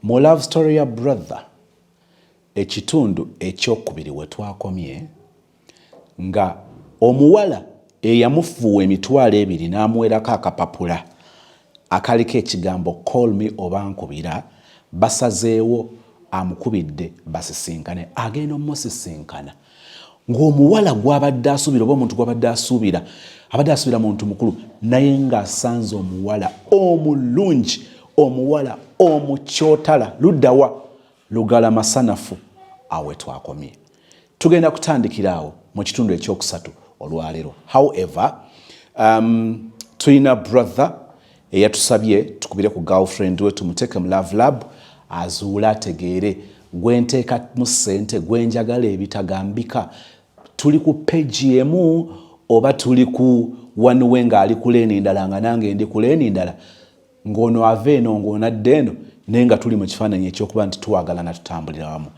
Mu love story ya brother ekitundu ekyokubiri we twakomye nga omuwala eyamufuuwa emitwalo 2 n'amuweerako akapapula akaliko ekigambo call me oba nkubira, basazeewo amukubidde baasisinkane, agenda omusisinkana ng'omuwala gw'abadde asuubira oba omuntu gw'abadde asuubira muntu mukulu, naye ng'asanze omuwala omulungi, omuwala omukyotala, luddawa lugala masanafu. Awe twakomye. Tugenda kutandikira awo mu kitundu ekyokusatu olwaleero. However, tulina brother eyatusabye tukubire ku girlfriend we tumuteeke mu love lab azuula ategeere gwe nteeka mu ssente, gwe njagala ebitagambika. Tuli ku page emu oba tuli ku wanu we ng'ali ku leeni ndala nga nange ndi ku leeni ndala, ng'ono ava eno ng'onadde eno, naye nga tuli mu kifaananyi ekyokuba nti tuwagalana tutambulira wamu.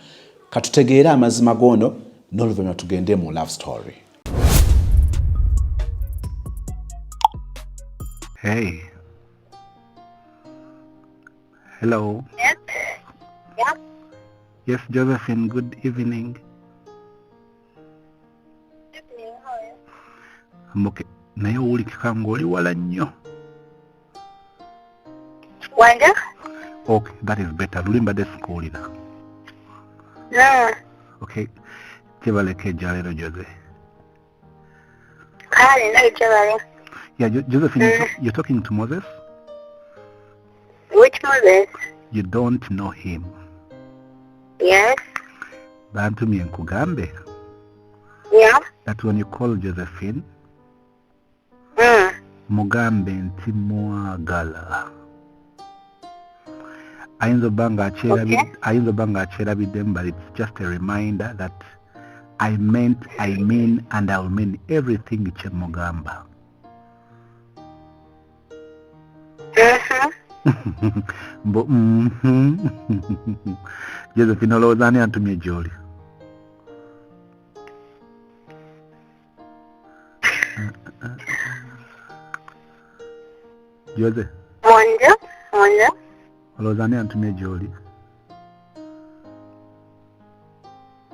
Katutegeere amazima goono n'oluvannyuma tugende mu love story. Hey. Hello. Yes. Yeah. Yes, Josephine, good evening. Evening, how are you? I'm okay. Naye owulikika ng'oli wala nnyo. Wanja? Okay, that is better. Luli mbadde sikuwulira. No. Okay. Kyebaleka ejja leero, Jose. Kale, no, Jabari. Yeah, Josephine, you're talking to Moses? Which Moses? You don't know him. Yes. Bantumye nkugambe Yeah. that when you call Josephine, Mm. mugambe nti mwagala. Ayinza obba ng'akyerabiddemu, but it's just a reminder that I meant, I mean, and I'll mean everything kye mugamba. Josephine, olowooza ani antumye gy'oli? Jose, Wanja? olowooza ani antumye gy'oli?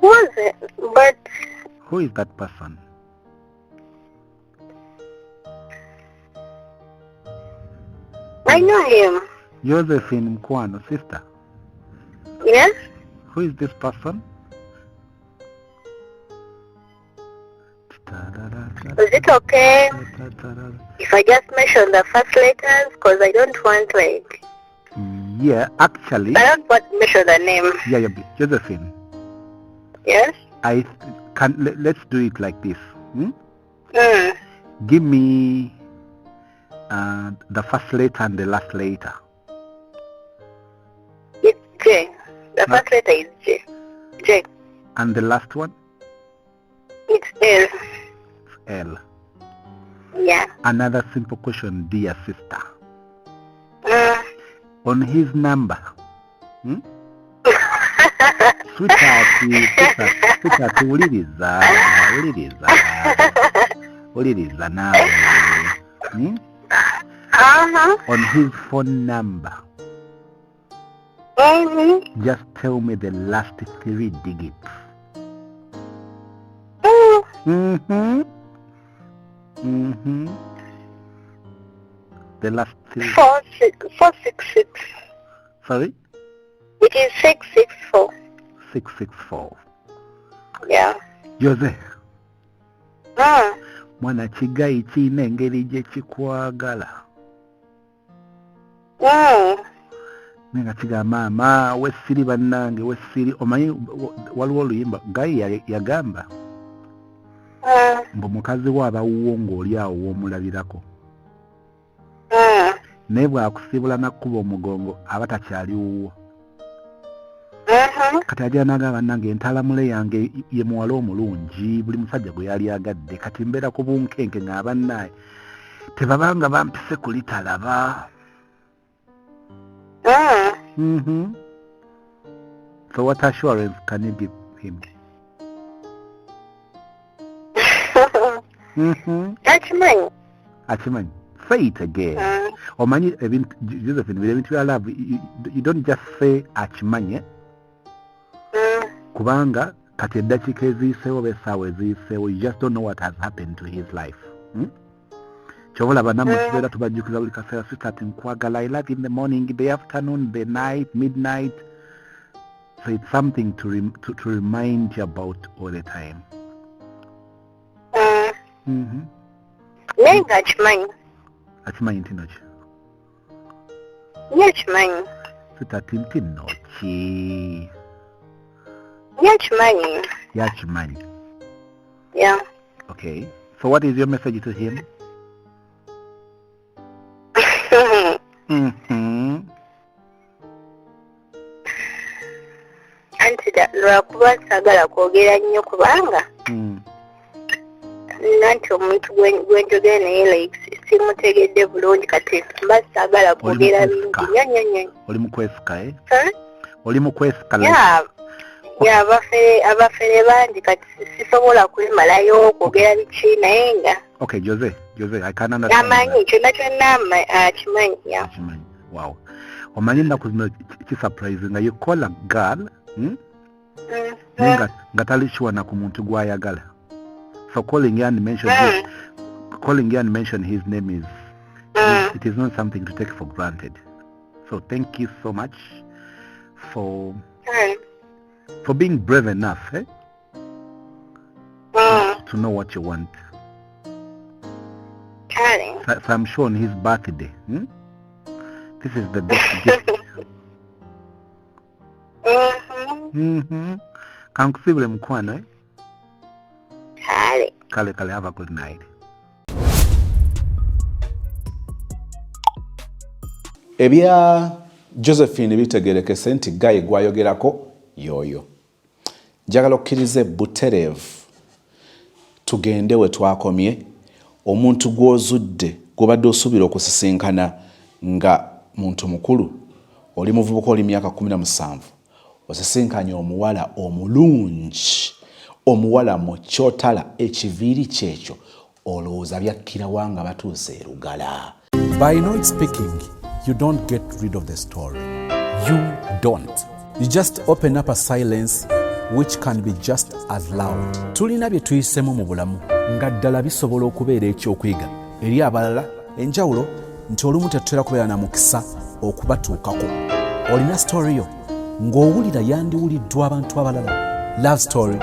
Was it? But Who is that person? I know him. Josephine Mkwano, sister. Yes? Who is this person? Is it okay if I just mention the first letters? Because I don't want, like, Yeah, actually. I don't want to mention the name. Yeah, Josephine. Yes? Let's do it like this. Mm. Give me the first letter and the last letter. It's J. The first letter is J. J. And the last one? It's L. L. Yeah. Another simple question, dear sister. Mm. On his number, sweetheart, uliriza nawe. On his phone number, Mm-hmm. just tell me the last 3 digits. The last 3. 466. Sorry? It is 664. 664. Yeah. Jose, Mm. mwana kigayi kiina engeri gye kikwagala. Nga kigamba maama wessiri bannange wessiri. Omanyi waliwo oluyimba gayi yagamba mbu mukazi we abawuwo ng'oli awo w'omulabirako. Naye bw'akusibula n'akkuba omugongo aba takyali wuwo. Kati ajja n'agamba bannange entalamule yange ye muwala omulungi, buli musajja gwe yali agadde, kati mbeera ku bunkenke nga bannaye tebabanga bampise kulitalaba. So what assurance can you give him? Akimanyi. Akimanyi. Say it again. omanyi Josephine bile bintu bya love you don't just say akimanye kubanga kati eddakiika eziyiseewo besaawa eziyiseewo you just don't know what has happened to his life. Chobola banamu kibeera tubajjukiza buli kaseera sister nkwagala I love in the morning, the afternoon, the night, midnight. So it's something to remind you about all the time. Nenga akimanyi. Akimanyi ntino ki? Yakimanyi. Sister ntino ki? Yakimanyi. Yakimanyi. Yeah. Okay. So what is your message to him? Anti lwakuba saagala kwogera nnyo kubanga nanti omuntu gwenjogera naye like simutegedde bulungi kati mba saagala kwogera bingi nnyo. Oli mu kwesika Oli mu kwesika abafere bangi kati sisobola kwemalayo kwogera biki naye nga Okay, Jose, I can understand. Amanyi kyonna akimanyi. Akimanyi. Wow. Omanyi ennaku zino kisurprising nga you call a girl nga tali sure na ku muntu gwayagala. So calling you and mention his name is it is not something to take for granted. So thank you so much for being brave enough to know what you want. So I'm sure on his birthday, this is the best gift. Kankusibule mukwano Kale, have a good night. Ebya Josephine bitegerekese nti Guy gwayogerako yoyo. Njagala okkirize butereevu tugende we twakomye. Omuntu gw'ozudde gw'obadde osuubira okusisinkana nga muntu mukulu oli muvubuka oli myaka 17 osisinkanye omuwala omulungi omuwala mu kyotala ekiviiri kyekyo olowooza byakkira wanga batuuse erugala. By not speaking, you don't get rid of the story. You don't. You just open up a silence which can be just as loud. Tulina bye tuyisemu mu bulamu nga ddala bisobola okubeera ekyokwiga eri abalala. Enjawulo nti olumu tetutera kubeera na mukisa okubatuukako. Olina story yo ng'owulira yandiwuliddwa abantu abalala. Love story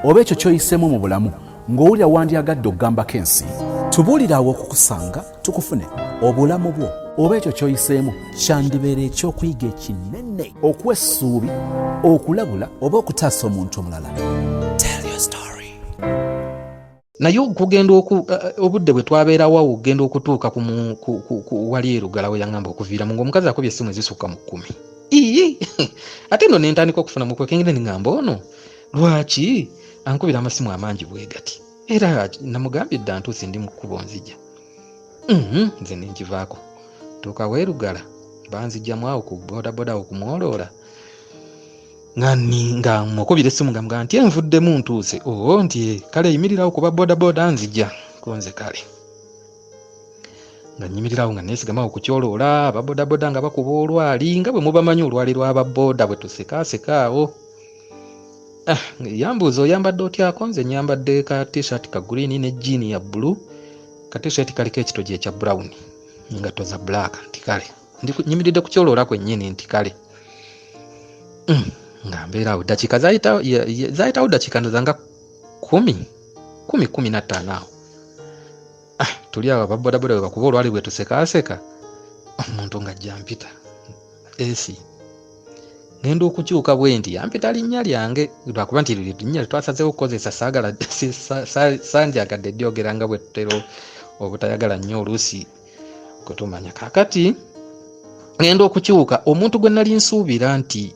oba ekyo kyoyisemu mu bulamu ng'owulira wandyagadde okugambako ensi. Tubuulira awo okukusanga tukufune obulamu bwo oba ekyo kyoyiseemu kyandibeera ekyokuyiga ekinene okuwa essuubi okulabula oba okutaasa omuntu omulala. Tell your story. Naye okugenda obudde bwe twabeerawo okugenda okutuuka ku wali erugala we yaŋŋamba okuviiramu ng'omukazi akubye essimu ezisukka mu 10. Ate nno ne ntandika okufuna mu kwekengere ne ŋŋamba ono lwaki ankubira amasimu amangi bwe gati era namugambye dda ntuusi ndi mu kkubo nzija. Nze ne nkivaako tuuka weerugala banzijjamu awo ku bodaboda okumwoloola nga mukubira essimu nga mugamba nti envuddemu ntuuse. Nti kale yimirirawo kuba bodaboda nzija konze kale nga nyimirirawo nga neesigamawo kukyoloola ababodaboda nga bakuba olwali nga bwe mubamanyi olwali lw'ababoda bwe tusekaaseka awo. Yambuuza oyambadde otyako? Nze nyambadde ka t-shirt ka green ne jean ya blue, ka t-shirt kaliko ekitogi ekya brown engatto za black. Nti kale nyimiridde kukyoloola kwennyini nti kale nga mbeerawo ddakiika zaayitawo ddakiika ndozanga 10-15 awo. Tuli awo ababodaboda bwe bakuba olwali bwe tusekaaseka omuntu nga jampita esi ngenda okukyuka bwe nti yampita linnya lyange lwakuba nti linnya twasazeewo okukozesa saagala sanjagadde dyogera nga bwe tutera obutayagala nnyo oluusi kutumanya. Kaakati ngenda okukyuka omuntu gwe nali nsuubira nti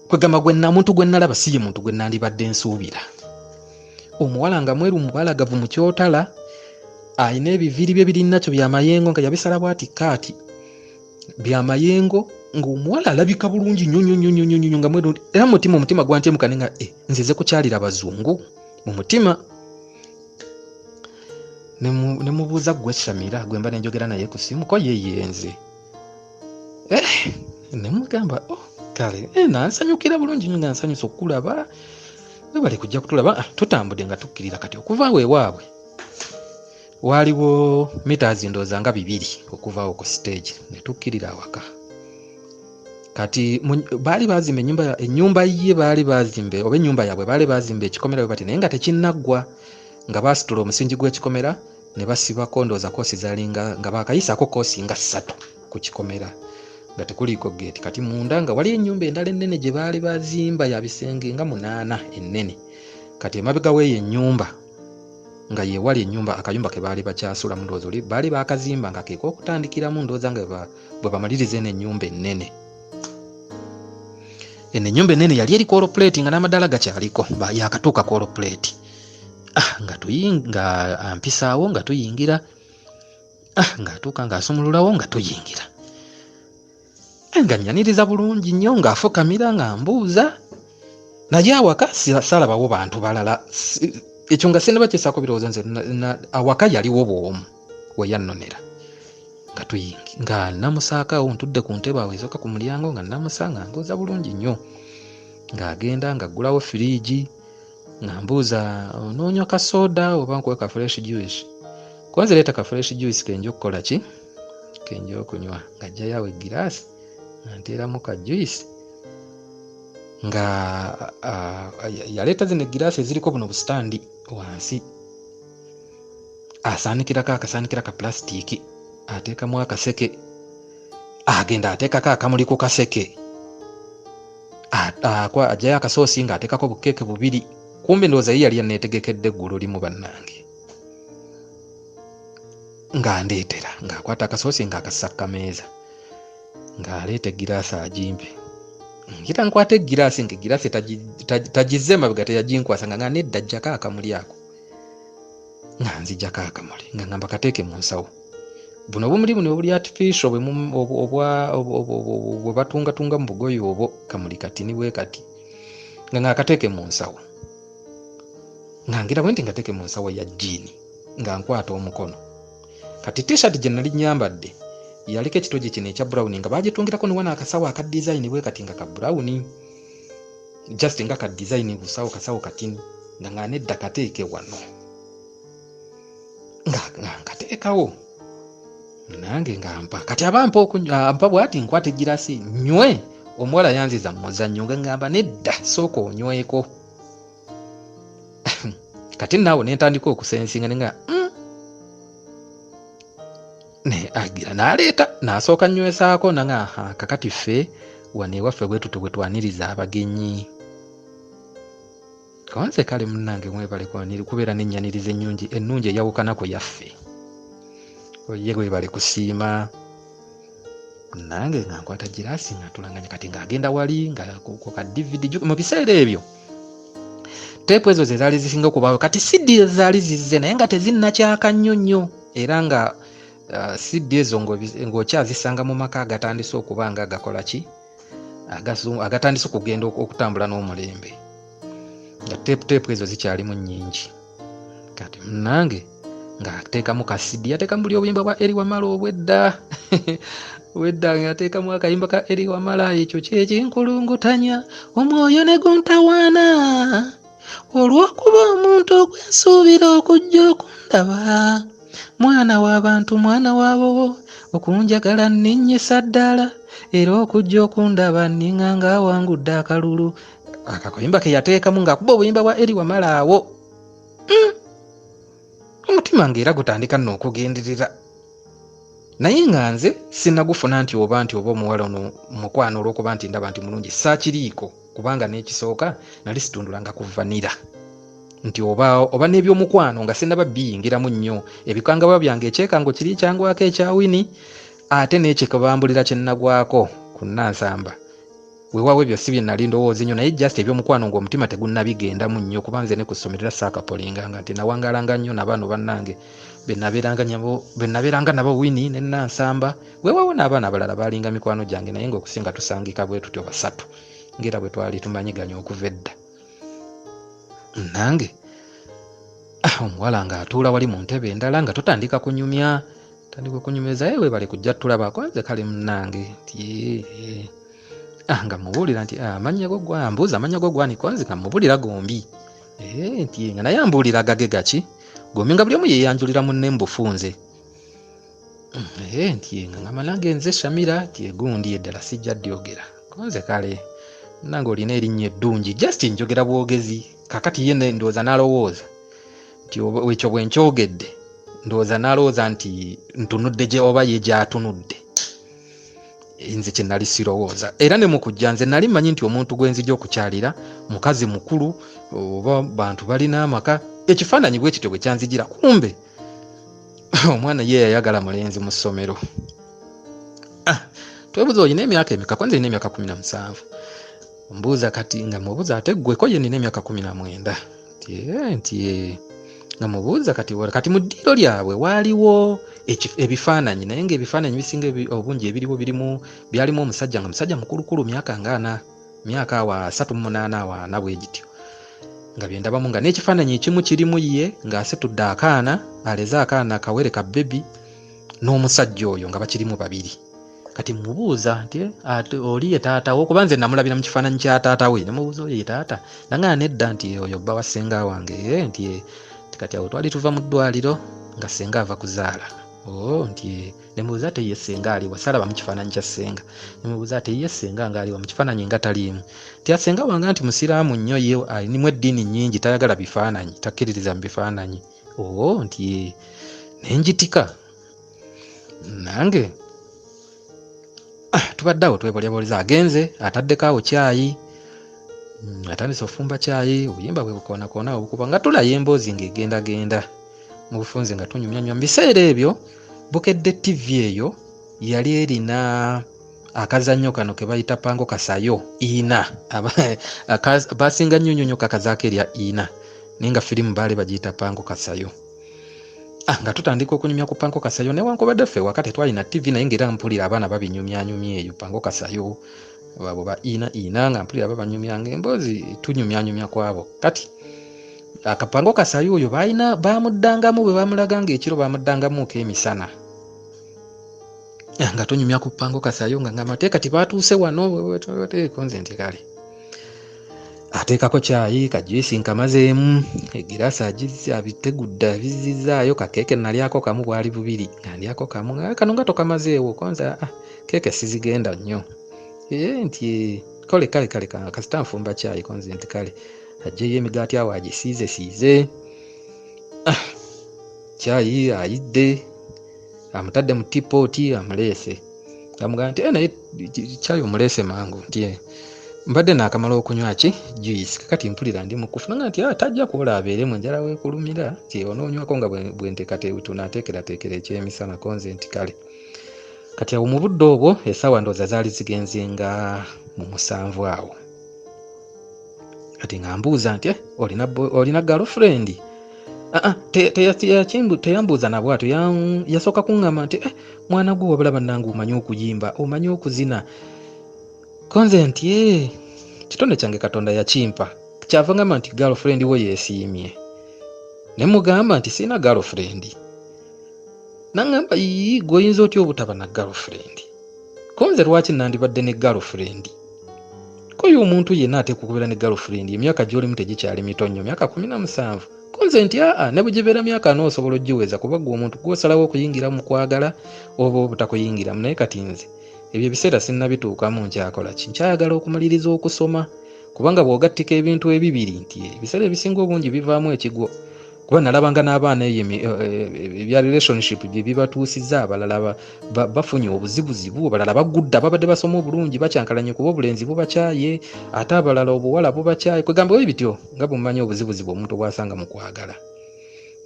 kwegamba muntu gwe nalaba si ye muntu gwe nandibadde nsuubira. Omuwala nga mweru mubalagavu mu kyotala ayina ebiviiri bye birinakyo byamayengo nga yabisala bwati kaati byamayengo ng'omuwala alabika bulungi nnyo nga mweru era omutima gwantemukane nga nzize kukyalira abazungu mu mutima. nemubuuza gwe Shamira gwe mba nenjogera naye ku ssimu ko yeyenze. Nemugamba kale nansanyukira bulungi nnyo nga nsanyusa okulaba we bali kujja kutulaba tutambudde nga tukkirira kati okuva awo ewaabwe waaliwo meters ndooza nga 2 okuva awo ku stage ne tukkirira awaka. Kati baali bazimba ennyumba ye baali bazimbe oba ennyumba yaabwe baali bazimba ekikomera we bati naye nga tekinnaggwa nga baasitula omusingi gw'ekikomera ne basibako ndooza koosi zalinga nga baakayisaako koosi nga 3 ku kikomera nga tekuliko geeti. Kati munda nga wali ennyumba endala ennene gye baali bazimba ya bisenge nga 8 ennene. Kati emabega w'eyo ennyumba nga ye wali ennyumba akayumba ke baali bakyasula mu ndoozi baali baakazimba nga keeko okutandikiramu ndooza nga bwe bamaliriza eno ennyumba ennene. Eno ennyumba ennene yali eri koolo plate nga n'amadaala gakyaliko yakatuuka koolo plate. Nga ampisaawo nga tuyingira ng'atuuka ng'asumululawo nga tuyingira nga nyaniriza bulungi nnyo ng'afukamira nga mbuuza naye awaka salabawo bantu balala ekyo nga sinaba kyesaako birowoozo nze awaka yaliwo bw'omu we yannonera nga tuyingi nga namusaakawo ntudde ku ntebe awo ezooka ku mulyango nga namusa nga mbuuza bulungi nnyo ng'agenda ng'aggulawo firiigi nga mbuuza onoonya kasoda oba nkuwe ka fresh juice kwanza leeta ka fresh juice kenja okukola ki kenja okunywa ng'ajjayo egiraasi nga nteeramu ka juice nga yaleeta zino egiraasi eziriko buno busitandi wansi akasaanikira ka plasitiiki ateekamu akaseke agenda ateekako akamuli ku kaseke ajjayo akasoosi ng'ateekako bukeeke 2 kumbe ndowooza ye yali yanneetegekedde eggulu limu bannange ng'andeetera ng'akwata akasoosi ng'akassa meeza ng'aleeta egiraasi agimpe nkita nkwata egiraasi ng'egiraasi tagizze mabega teyaginkwasa nga nedda ajjako akamuli ako nga nzijjako akamuli nga ngamba kateeke mu nsawo buno obumuli buno obuli artificial bwe batungatunga mu bugoye obwo kamuli katini bwe kati nga ng'akateeke mu nsawo nga ngira bwenti ngateeke mu nsawo ya jjiini nga nkwata omukono kati t-shirt gye nali nyambadde yaliko ekitogi kino ekya brown nga bagitungirako ne wana akasawo aka design bwe kati nga ka brown just nga ka design busawo kasawo katini nga ng'anedda kateeke wano nga nkateekawo nange ngampa kati ampa bwati nkwata egiraasi nywe omuwala yanziza mu muzannyo nga ngamba nedda sooka onyweko kati naawe nentandika okusensinga nenga ne agira n'aleeta n'asooka nnywesaako nanga kakati ffe wano ewaffe bwe tutyo bwe twaniriza abagenyi konse kale munnange mwebale kubeera n'ennyaniriza ennungi eyawukanako yaffe ye webale kusiima nange nga nkwata giraasi nga tulanganya kati ng'agenda wali nga ku ka DVD mu biseera ebyo teepu ezo ze zaali zisinga okubaawo kati CD zaali zizze naye nga tezinnakyaka nnyo nnyo era nga CD ezo ng'okyazisanga mu maka agatandise okuba nga agakola ki agatandise okugenda okutambula n'omulembe nga teepu ezo zikyalimu nnyingi kati munnange ng'ateekamu ka CD yateekamu buli obuyimba bwa eri wamala obwedda wedda ng'ateekamu akayimba ka eri wamala ekyo kyekinkulungutanya omwoyo ne guntawaana olw'okuba omuntu ogwensuubira okujja okundaba mwana w'abantu mwana waabo okunjagala nninnyisa ddala era okujja okundaba nninga ng'awangudde akalulu akakayimba ke yateekamu ng'akuba obuyimba bwa eri wamala awo omutima ng'era gutandika nno okugenderera naye nga nze sinnagufuna nti oba omuwala ono mukwano olw'okuba nti ndaba nti mulungi saakiriiko kubanga n'ekisooka nali situndulanga ku vanira nti oba n'ebyomukwano nga sinnaba biyingiramu nnyo ebikangabwa byange ekyekango kiri kyangwako ekyawini ate n'ekyekabambulira kye nnagwako ku Nansamba weewaawo ebyo si bye nali ndowooza nnyo naye just ebyomukwano ng'omutima tegunnabigendamu nnyo kuba nze ne ku ssomero saakapolinganga nti nawangalanga nnyo nabaano bannange be nabeeranga nabo Wini ne Nansamba weewaawo n'abaana abalala baalinga mikwano gyange naye ng'okusinga tusangika bwe tutyo basatu ng'era bwe twali tumanyiganya okuva edda nange omuwala ng'atuula wali mu ntebe endala nga tutandika kunyumya kunyumeza ewe bale kujja tulabako nze kale munnange nti nga mubuulira nti amannya go mbuuza amannya go gwaniko nze nga mubuulira gombi nti nga naye ambuulira gage gaki gombi nga buli omu yeyanjulira munne mbufunze nti nga ngamba nange nze Shamira ti egundi eddala sijja ddiyogera konze kale nange olina erinnya eddungi just njogera bwogezi kakati ye ndowooza n'alowooza nti ekyo bwe nkyogedde ndowooza n'alowooza nti ntunudde gye oba ye gy'atunudde nze kye nali sirowooza era ne mu kujja nze nali mmanyi nti omuntu gwe nzija okukyalira mukazi mukulu oba bantu balina amaka ekifaananyi bwe kityo bwe kyanzijira kumbe omwana ye yayagala mulenzi mu ssomero. Twebuuza olina emyaka emeka? Kwanza olina emyaka 17. Mbuuza kati nga mubuuza ate gweko ye nina emyaka 19. Nti nga mubuuza kati mu ddiiro lyabwe waaliwo ebifaananyi naye ng'ebifaananyi bisinga obungi ebiriwo byalimu omusajja nga musajja mukulukulu myaka nga 38 bwe gityo nga byendabamu nga n'ekifaananyi ekimu kirimu ye ng'asetudde akaana aleze akaana akawere ka bebi n'omusajja oyo nga bakirimu babiri. Kati mubuuza nti oli ye taata wo kuba nze namulabira mu kifaananyi kya taata we nemubuuza oyo ye taata nanga nedda nti oyo bba wa ssenga wange nti kati awo twali tuva mu ddwaliro nga ssenga ava kuzaala nti nemubuuza ate ye ssenga aliwa salaba mu kifaananyi kya ssenga nemubuuza ate ye ssenga nga aliwa mu kifaananyi nga taliimu nti assenga wange nti musiraamu nnyo ye alinimu eddiini nnyingi tayagala bifaananyi takkiririza mu bifaananyi nti nenjitika nange tubadde awo twebolyaboleza agenze ataddeko awo caayi atandise ofumba caayi obuyimba bwe bukoonakona obukuba nga tulayo emboozi ng'egendagenda mu bufunze nga tunyumyanyuma mu biseera ebyo bukedde TV eyo yali erina akazannyo kano ke bayita pango kasayo ina basinga nnyo kakazaako erya ina naye nga firimu baali bagiyita pango kasayo. Nga tutandika okunyumya ku pango kasayo newankubadde ffe wakati twalina TV naye ng'era mpulira abaana babinyumyanyumya eyo pango kasayo babo ba ina nga mpulira babanyumya ng'emboozi tunyumyanyumya kwabo. Kati akapango kasayo oyo bamuddangamu bwe bamulaga ng'ekiro bamuddangamuko emisana nga tunyumya ku pango kasayo nga ngamateeka tibatuuse wano konze nti kale ateekako caayi kajuisi nkamazeemu egiraasi abitegudde abizizaayo kakeeke nalyako kamu bwali bubiri nga ndyako kamu kano nga tokamazeewo konza keeke sizigenda nnyo nti kole kale kasita nfumba caayi konze nti kale ajjeyo emigaati awo agisiize caayi ayidde amutadde mu tipooti amuleese amugamba nti naye caayi omuleese mangu nti mbadde naakamala okunywa ki juice kakati mpulira ndi mukufu nanga nti tajja kuola abeeremu enjala weekulumira nti onoonywako nga bwenteekerateekera ekyemisana konze nti kale kati awo mu budde obwo essaawa ndooza zaali zigenze nga mu 7 awo kati nga mbuuza nti olina girlfriend teyambuuza na bwatyo yasooka kuŋŋamba nti mwana gwe wabulaba nange omanyi okuyimba omanyi okuzina konze nti kitone kyange Katonda yakimpa kyava ngamba nti girlfriend we yeesiimye ne mugamba nti sina girlfriend nangamba gwe oyinza otya obutaba na girlfriend konze lwaki nandibadde ne girlfriend koyo omuntu yenna ateekwa okubeera ne girlfriend emyaka gy'olimu tegikyali mito nnyo myaka 17 konze nti ne bwe gibeera myaka n'osobola ogiweza kuba gwe omuntu gw'osalawo okuyingira mu kwagala oba obutakuyingiramu naye kati nze ebyo ebiseera sinnabituukamu nkyakola ki nkyayagala okumaliriza okusoma kubanga bw'ogattika ebintu ebibiri nti ebiseera ebisinga obungi bivaamu ekigwo kuba nalabanga n'abaana ebya relationship bye bibatuusizza abalala bafunye obuzibuzibu abalala bagudda babadde basoma obulungi bakyankalanye kuba obulenzi bubakyaye ate abalala obuwala bubakyaye kwegamba bwe bityo nga bumanyi obuzibuzibu omuntu bwasanga mu kwagala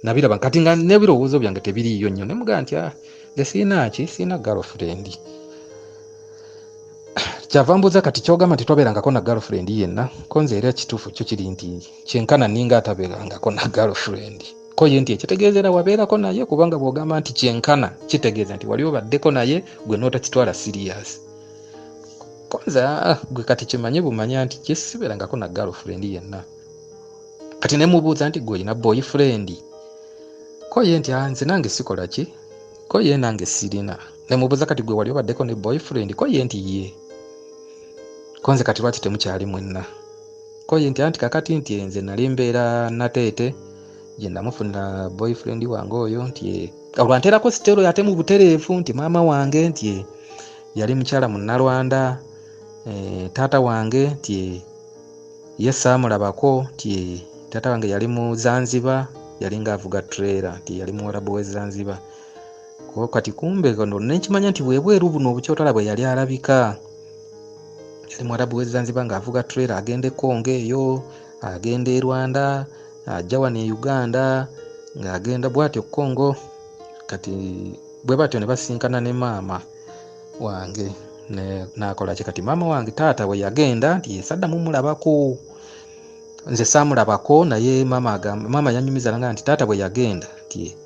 nabiraba kati nga n'ebirowoozo byange tebiriiyo nnyo ne mugaa nti nze siina girlfriend kyava mbuuza kati kyogamba nti tobeerangako na girlfriend yenna konze era kituufu kyo kiri nti kyenkana ninga atabeerangako na girlfriend ko ye nti ekitegeezera wabeerako naye kubanga bw'ogamba nti kyenkana kitegeeza nti wali obaddeko naye gwe n'otakitwala serious konze gwe kati kimanyi bumanya nti kyesibeerangako na girlfriend yenna kati ne mubuuza nti gwe olina boyfriend ko ye nti nze nange sikola ki ko ye nange sirina nemubuuza kati gwe wali obaddeko ne boyfriend ko ye nti ye konze kati lwaki temukyali mwenna ko ye nti anti kakati nti nze nali mbeera nateete gye namufunira boyfriend wange oyo nti olwanteerako sitero ate mu butereevu nti maama wange nti yali mukyala munnalwanda taata wange nti ye saamulabako nti taata wange yali mu Zanzibar yali ng'avuga trailer nti yali muwarabu w'e Zanzibar kati kumbe kono nekimanya nti bwebweru buno obukyotala bwe yali alabika yali muwarabu w'e Zanzibar ng'avuga trailer agenda e Congo eyo agenda e Rwanda ajja wano e Uganda ng'agenda bw'atyo Congo kati bwe batyo ne basinkana ne maama wange n'akola ki kati maama wange taata bwe yagenda nti yesaddamu mulabako nze saamulabako naye maama yanyumiza nanga nti taata bwe yagenda nti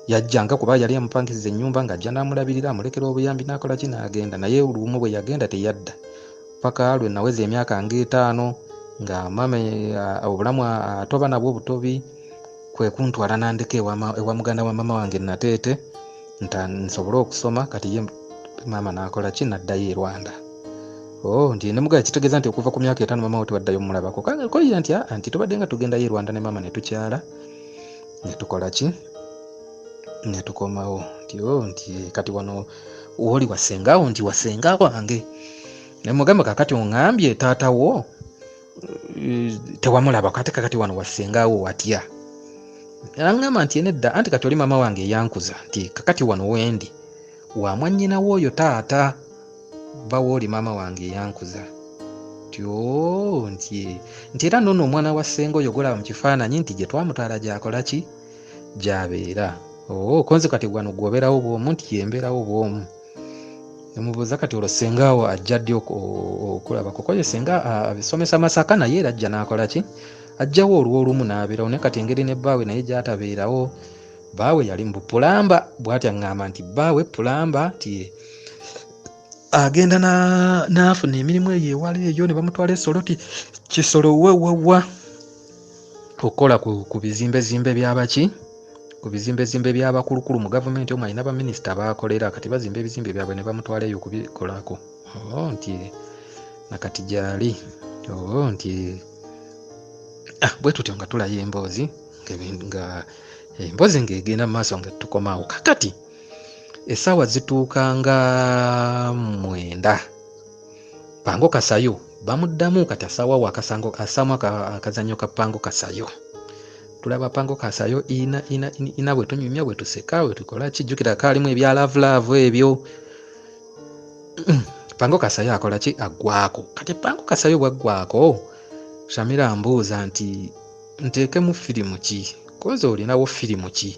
yajjanga kuba yali amupangisiza ennyumba ng'ajja n'amulabirira amulekera obuyambi n'akola ki n'agenda naye olumu bwe yagenda teyadda paka lwe naweza emyaka nga 5 nga maama obulamu atoba nabwo obutobi kwe kuntwala nandeka ewa muganda wa maama wange nateete nsobole okusoma kati ye maama n'akola ki n'addayo e Rwanda nti nemugaye kitegeeza nti okuva ku myaka 5 maama we tewaddayo mulabako ko ye anti tubadde nga tugendayo e Rwanda ne maama ne tukyala ne tukola ki ne tukomawo nti kati wano woli wasengaawo nti wasenga wange ne mugamba kakati ongambye taata wo tewamulaba kati wano wasengaawo watya angamba nti nedda anti kati oli maama wange eyankuza nti kakati wano wendi wamwannyinawo oyo taata bawo oli maama wange eyankuza nti era nono omwana wa ssenga oyo golaba mu kifaananyi nti gye twamutwala gyakola ki gyabeera konze kati wano gwobeerawo bwomu nti yembeerawo bwomu nemubuuza kati olwo sengaawo ajja ddi okulabako koye senga abisomesa Masaka naye era ajja n'akola ki ajjawo olw'olumu n'abeerawo naye kati engeri ne bbaawe naye gy'atabeerawo bbaawe yali mu Pulamba bw'atya ngamba nti bbaawe Pulamba nti agenda n'afuna emirimu eyo ewala eyo ne bamutwala essolo ti kisolo wewewa okukola ku bizimbezimbe by'abaki ku bizimbezimbe by'abakulukulu mu gavumenti omwo alina baminisita baakolera kati bazimba ebizimbe byabwe ne bamutwala eyo okubikolako nti nakati gyali nti bwe tutyo nga tulayo emboozi nga emboozi ng'egenda mu maaso nga tukomaawo kakati essaawa zituukanga 9 pango kasayo bamuddamu kati asaawawo asaamu akazannyo ka pango kasayo tulaba pango kasayo ina bwe tunyumya bwe tuseka bwe tukola kijjukira kaalimu ebya laavu ebyo pango kasayo akola ki aggwako kati pango kasayo bwaggwako Shamira ambuuza nti nteekemu firimu ki koza olinawo firimu ki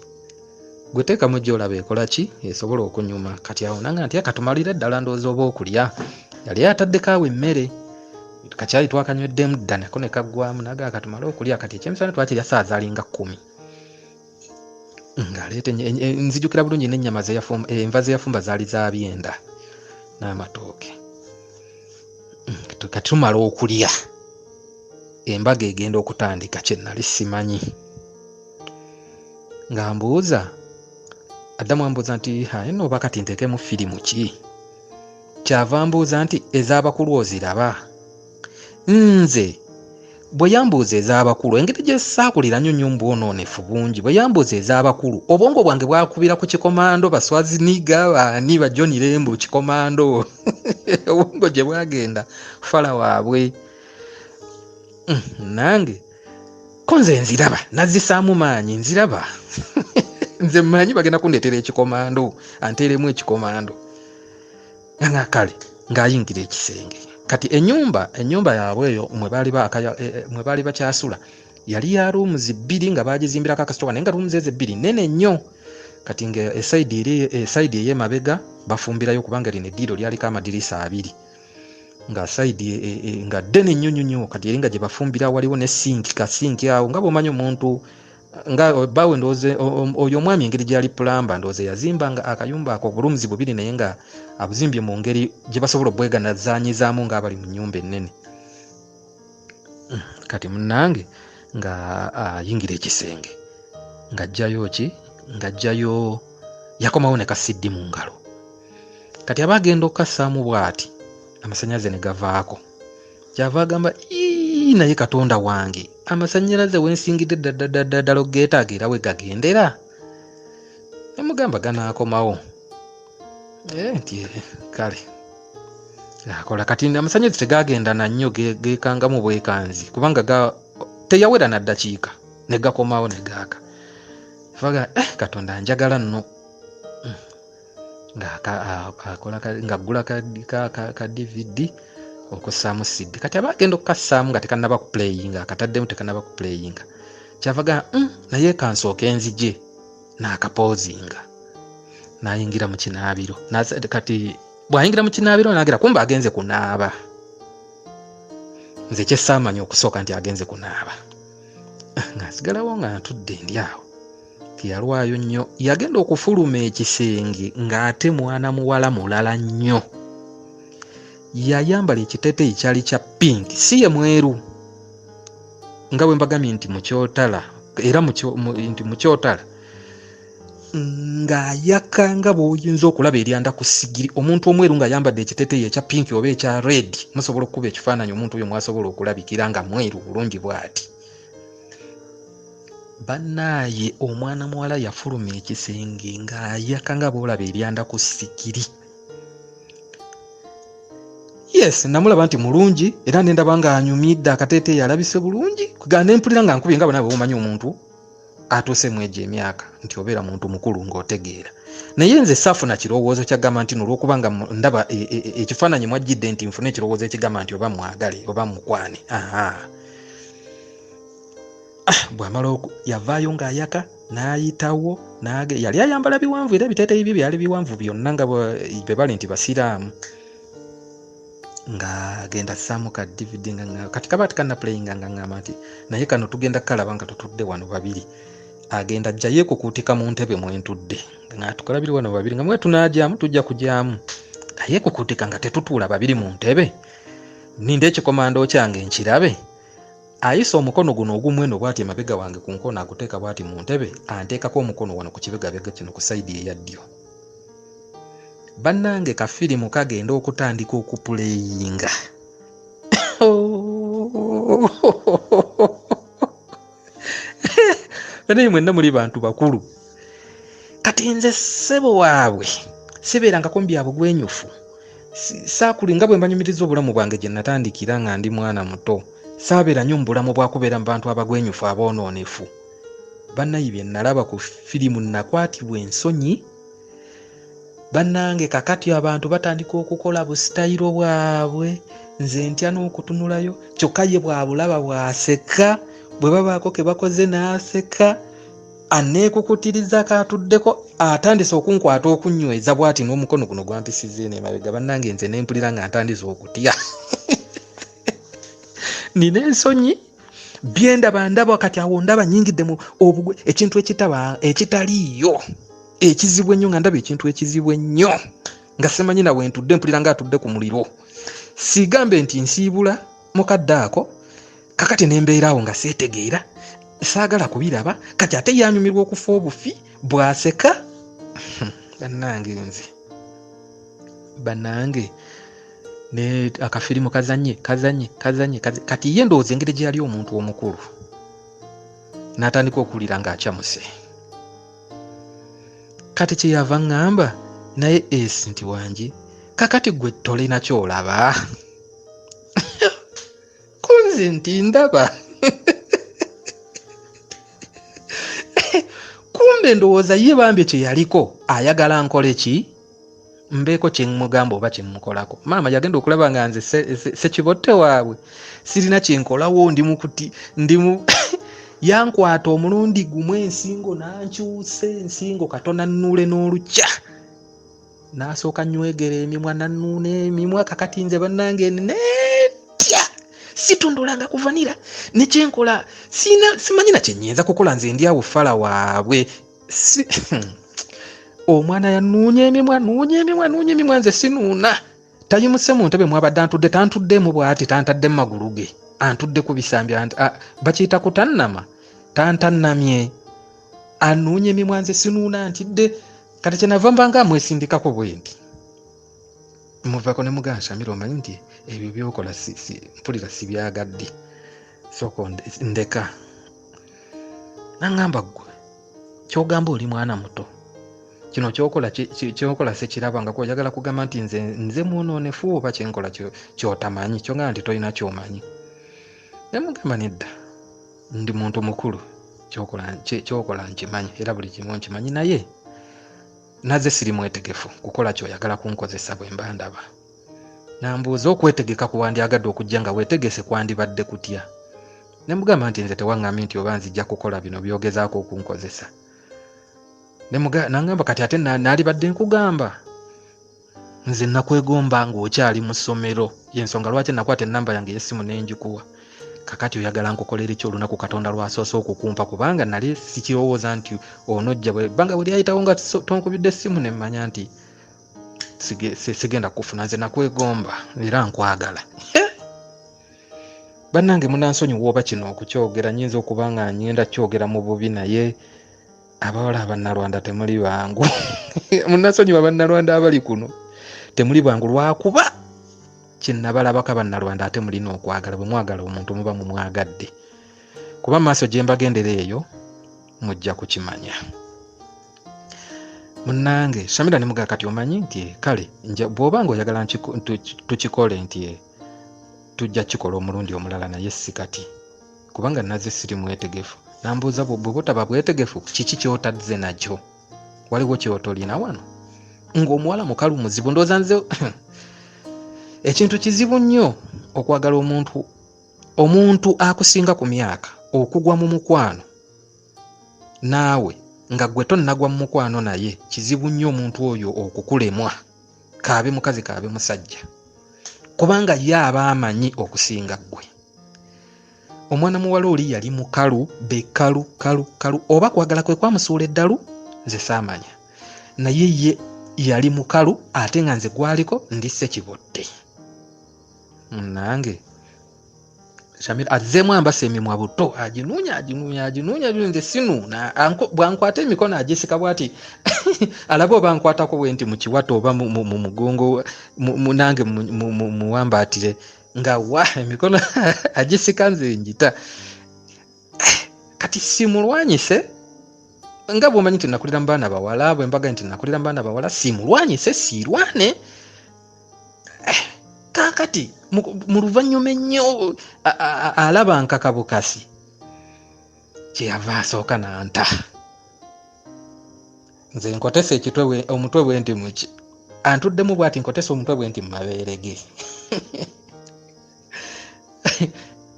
gwe teekamu gy'olaba ekola ki esobola okunyuma kati awo nanga nti akatumalira ddala ndowooza oba okulya yali ataddeko awo emmere kakyali twakanyweddemu dda nako ne kaggwamu naga akatumala okulya kati ekyemisana twakirya saa zaalinga 10 ng'aleeta nzijukira bulungi n'ennyama enva zeyafumba zaali za byenda n'amatooke kati tumala okulya embaga egenda okutandika kye nali simanyi nga mbuuza addamu ambuuza nti eno oba kati nteekemu firimu ki kyava mbuuza nti ez'abakulu oziraba nze bwe yambuuza ez'abakulu engeri gye saakulira nnyo nnyo mbwonoonefu bungi bwe yambuuza ez'abakulu obwongo bwange bwakubira ku kikomando Baswaziniga baani ba John Lembo kikomando obwongo gye bwagenda fala waabwe nange ko nze nziraba nazisaamu maanyi nziraba nze mmanyi bagenda kundeetera ekikomando anteeremu ekikomando nga kale ng'ayingira ekisenge kati ennyumba yaabwe eyo mwe baali bakyasula yali ya rooms 2 nga baagizimbirako akasitoka naye nga rooms ezo 2 nnene nnyo kati nga esayidi ey'emabega bafumbirayo kubanga lino eddiiro lyaliko amadirisa 2 nga sayidi nga ddene nnyo kati eri nga gye bafumbira waliwo ne kasinki awo nga bw'omanyi omuntu nga bawe ndooze oyo omwami engeri gyali Pulamba ndooze yazimba nga akayumba ako bulumuzi 2 naye nga abuzimbye mu ngeri gye basobola obweganazanyizaamu ng'abali mu nnyumba ennene kati munnange nga ayingira ekisenge ng'ajjayo ki ng'ajjayo yakomawo ne kasiddi mu ngalo. Kati aba agenda okukassaamu bw'ati amasannyalaze ne gavaako. Kyava agamba naye Katonda wange amasannyalaze wensingidde ddala geetaaga era we gagendera. Ne mugamba ganaakomawo. Nti kale akola kati amasannyalaze tegagenda na nnyo geekangamu bwekanzi kubanga teyawera na ddakiika ne gakomawo ne gaaka. Faga Katonda njagala nno ng'aggula ka DVD okussaamu CD. Kati aba agenda okukassaamu nga tekannaba kupuleyinga, akataddemu tekannaba kupuleyinga. Kyavaga naye kansooke nzije n'akapoozinga. N'ayingira mu kinaabiro. Kati bw'ayingira mu kinaabiro n'agira kumba agenze kunaaba. Nze kye saamanya okusooka nti agenze kunaaba. Ng'asigalawo nga ntudde ndi awo. Tiyalwayo nnyo. Yagenda okufuluma ekisenge ng'ate mwana muwala mulala nnyo. Yayambala ekiteeteeyi kyali kya pinki, si ye mweru. Nga bwe mbagambye nti mu kyotala, era nti mu kyotala ng'ayaka nga bw'oyinza okulaba eryanda ku sigiri. Omuntu omweru ng'ayambadde ekiteeteeyi ekya pinki oba ekya red, musobola okukuba ekifaananyi omuntu oyo mwasobola okulabikira nga mweru bulungi bw'ati. Bannaye omwana muwala yafuluma ekisenge ng'ayaka nga bw'olaba eryanda ku sigiri. Yes, namulaba nti mulungi era nendaba nga anyumidde akateeteeyi alabise bulungi. Kugamba ne mpulira nga nkubye nga bwe nawe omanyi omuntu atuusemu egyo emyaka nti obeera muntu mukulu ng'otegeera. Naye nze saafuna kirowoozo kyagamba nti olw'okuba nga ndaba ekifaananyi mwajjidde nti nfune ekirowoozo ekigamba nti oba mwagale oba mukwane. Bw'amala yavaayo ng'ayaka n'ayitawo yali ayambala biwanvu era ebiteeteeyi bye byali biwanvu byonna nga bwe bali nti basiraamu. Ng'agenda assaamu ka DVD kati kaba tekannapuleyinga ng'aŋŋamba nti naye kano tugenda kukalaba nga tutudde wano babiri. Agenda ajja yeekukuutika mu ntebe mwentudde nga tukalabiri wano babiri nga mwe tunaagyamu tujja kugyamu. Nga yeekukuutika nga tetutuula babiri mu ntebe. Ninda ekikomando kyange nkirabe. Ayisa omukono guno ogumu eno bw'ati emabega wange ku nkono aguteeka bw'ati mu ntebe, anteekako omukono wano ku kibegabega kino ku sayidi eya ddyo. Bannange kafirimu kagenda okutandika okupuleyinga. Naye mwenna muli bantu bakulu. Kati nze ssebo waabwe sibeerangako mu bya bugwenyufu. Saakuli nga bwe mbanyumiriza obulamu bwange gye natandikira nga ndi mwana muto. Saabeera nnyo mu bulamu bwa kubeera mu bantu abagwenyufu aboononefu. Bannaye bye nalaba ku firimu nakwatibwa ensonyi. Bannange kakati abantu batandika okukola busitayiro bwabwe. Nze ntya n'okutunulayo. Kyokka ye bw'abulaba bw'aseka. Bwe babaako ke bakoze n'aseka. Aneekukutiriza kaatuddeko atandise okunkwata okunyweza bw'ati n'omukono guno gwampisizze n'emabega. Bannange nze ne mpulira nga ntandise okutya. Nina ensonyi ndaba kati awo ndaba nnyingidde mu ekintu ekitaliiyo ekizibu ennyo nga ndaba ekintu ekizibu ennyo nga simanyi nawe ntudde mpulira nga atudde ku muliro. Sigambe nti nsiibula mukadde ako kakati nembeeraawo nga seetegeera saagala kubiraba kati ate yanyumirwa okufa obufi bw'aseka. Bannange ne akafirimu kazanye kati ye ndowooza engeri gye yali omuntu omukulu n'atandika okuwulira ng'akyamuse. Kati kye yava ŋŋamba naye nti wangi kakati gwe tolina kyolaba. Kunze nti ndaba. Kumbe ndowooza ye bambi kye yaliko ayagala nkole ki? Mbeeko kye mugamba oba kye mukolako. Maama yagenda okulaba nga nze sekibotte waabwe. Sirina kye nkolawo ndimu yankwata omulundi gumu ensingo nankyuse ensingo katona nnule n'olukya. N'asooka nywegera emimwa nannuuna emimwa kakati nze bannange netya. Situndulanga kuvanira ne kyenkola simanyi na kye nnyinza kukola nze ndi awo fala waabwe. Omwana yannuunya emimwa nze sinuuna. Tayimuse mu ntebe mwabadde antudde tantuddemu bw'ati tantadde mu magulu ge. Antudde ku bisambi bakiyita kutannama tantannamye. anuunye emimwa nze sinuuna ntidde kati kyenava mbanga mwesindikako bwendi muvaako ne mugamba Shamira omanyi nti ebyo byokola mpulira sibyagadde soko ndeka nangamba ggwe kyogamba oli mwana muto kino kyokola sekirabanga oyagala kugamba nti nze mwonoonefu oba kyenkola kyotamanyi kyogamba nti tolina kyomanyi nemugamba nedda ndi muntu mukulu kyokola nkimanyi era buli kimu nkimanyi naye naze siri mwetegefu kukola kyoyagala kunkozesa bwe mba ndaba nambuuza okwetegeka kuwandyagadde okujja nga weetegese kwandibadde kutya nemugamba nti nze tewaŋŋambye nti oba nzijja kukola bino byogezaako okunkozesa nangamba kati ate naalibadde nkugamba nze nakwegomba ng'okyali mu ssomero yensonga lwaki nakwata ennamba yange y'essimu nenjikuwa kakati oyagala nkukolera ki olunaku Katonda lwasoose okukumpa kubanga nali sikirowooza nti onojja bwebbanga bwe lyayitawo nga tonkubidde essimu nemmanya nti sigenda kufuna nze nakwegomba era nkwagala bannange munansonyiwa oba kino okukyogera nyinza okuba nga ngenda kyogera mu bubi naye abawala abannalwanda temuli bangu munansonyiwa bannalwanda abali kuno temuli bangu lwakuba kyennabalabako bannalwanda ate mulina okwagala bwe mwagala omuntu muba mumwagadde kuba maaso gye mbagendera eyo mujja kukimanya munnange Shamira ne mugaa kati omanyi nti kale bw'oba nga oyagala tukikole nti tujja kikola omulundi omulala naye si kati kubanga naze siri mwetegefu nambuuza bwe butaba bwetegefu kiki kyotadze nakyo waliwo kyotolina wano ng'omuwala mukalu muzibu ndooza nze ekintu kizibu nnyo okwagala omuntu akusinga ku myaka okugwa mu mukwano naawe nga gwe tonnagwa mu mukwano naye kizibu nnyo omuntu oyo okukulemwa kaabe mukazi kaabe musajja kubanga ye aba amanyi okusinga ggwe omwana muwala oli yali mukalu bekalu kalu oba kwagala kwe kwamusuula eddalu nze saamanya naye ye yali mukalu ate nga nze gwaliko ndi ssekibodde nange Shamira azzeemu ambasa emimwa buto aginuunya nze sinuuna bwankwata emikono agisika bwati alaba oba nkwatako bwenti mu kiwato oba mu mugongo nange muwambaatire nga wa emikono agisika nze njita kati simulwanyise nga bw'omanyi nti nakulira mu baana bawala bwe mbaga nti nakulira mu baana bawala simulwanyise siirwane kakati mu luvanyuma ennyo alaba nkaka bukasi kyeyava asooka nanta nze nkotesa omutwe bwe nti muki antuddemu bwati nkotesa omutwe bwe nti mu mabeere ge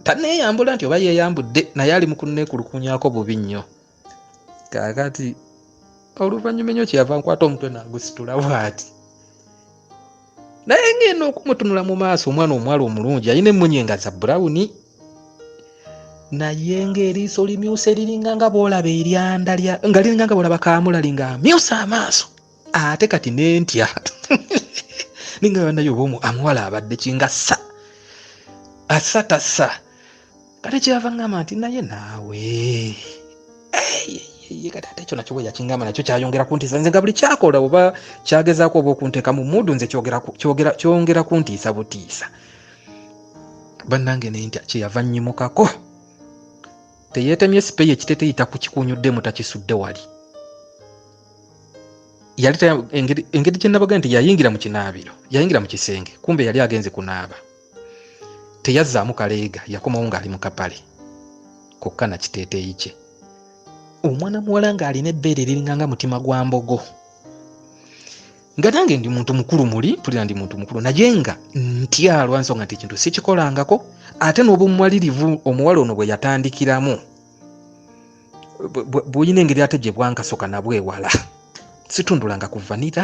tanneeyambula nti oba yeeyambudde naye ali mu kunneekulukunyako bubi nnyo kakati oluvanyuma ennyo kyeyava nkwata omutwe nagusitula bwati naye ngenda okumutunula mu maaso omwana omuwala omulungi alina emmunyenga za burawuni naye ng'eriiso limyusa eriringa nga bw'olaba eryanda nga liringa nga bw'olaba kaamulali nga amyusa amaaso ate kati nentya ninga bannaye oba amuwala abadde kinga assa tassa kale kyava ngamba nti naye naawe kati ate ekyo nakyo bwe yakingamba nakyo kyayongera kuntiisa nze nga buli kyakola oba kyagezaako oba okunteeka mu mudu nze kyongera kuntiisa butiisa bannange nentya kyeyava nnyimukako teyeetemye sipeyi ekiteteeyita ku kikunyuddemu takisudde wali yali engeri kyenabaga nti yayingira mu kinaabiro yayingira mu kisenge kumbe yali agenze kunaaba teyazzaamu kaleega yakomawo ng'ali mu kapale kokka na kiteeteeyi kye omwana muwala ng'alina ebbeere eriringa nga mutima gwa mbogo nga nange ndi muntu mukulu muli mpulira ndi muntu mukulu naye nga ntyalwa nsonga nti ekintu sikikolangako ate n'obumwalirivu omuwala ono bwe yatandikiramu bw'olina engeri ate gye bwankasoka nabwewala situndulanga kuvanira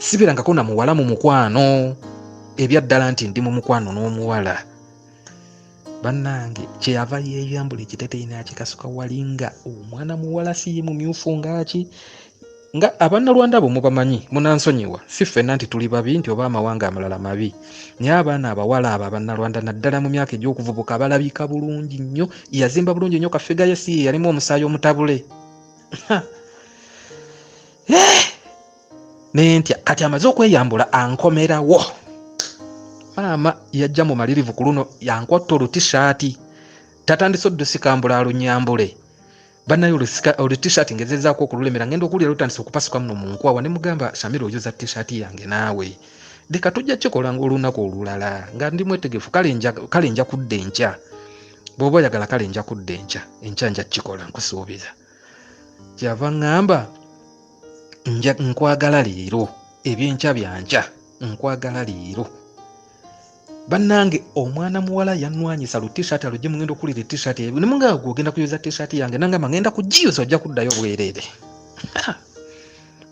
sibirangako na muwala mu mukwano ebyaddala nti ndi mu mukwano n'omuwala bannange kyeyava yeeyambula ekiteteeyi n'akikasuka walinga omwana muwala si mumyufu ngaki nga abannalwanda abo mubamanyi munansonyiwa si ffenna nti tuli babi nti oba amawanga amalala mabi naye abaana abawala abo abannalwanda naddala mu myaka egy'okuvubuka balabika bulungi nnyo yazimba bulungi nnyo kafiga ye si yalimu omusaayi omutabule nentya kati amaze okweyambula ankomerawo. Maama yajja mu malirivu ku luno yankwatta olutishaati tatandise oddusikambula alunyambule. Bannayo olutishaati ngezezaako okululemera ngenda okulira lutandise okupasuka muno mu nkwawa ne mugamba Shamira oyoza tishaati yange naawe. Deka tujja kikola olunaku olulala nga ndi mwetegefu kale nja kudda enkya. Bw'oba oyagala kale nja kudda enkya. Enkya nja kikola nkusuubiza. Kyava ngamba nkwagala leero ebyenkya byankya nkwagala leero. Bannange omwana muwala yanwanyisa lutishaati alugye mugenda okulira etishaati ne mungamba gwogenda kuyoza tishaati yange nangamba ngenda kugiyoza ojja kuddayo bwereere.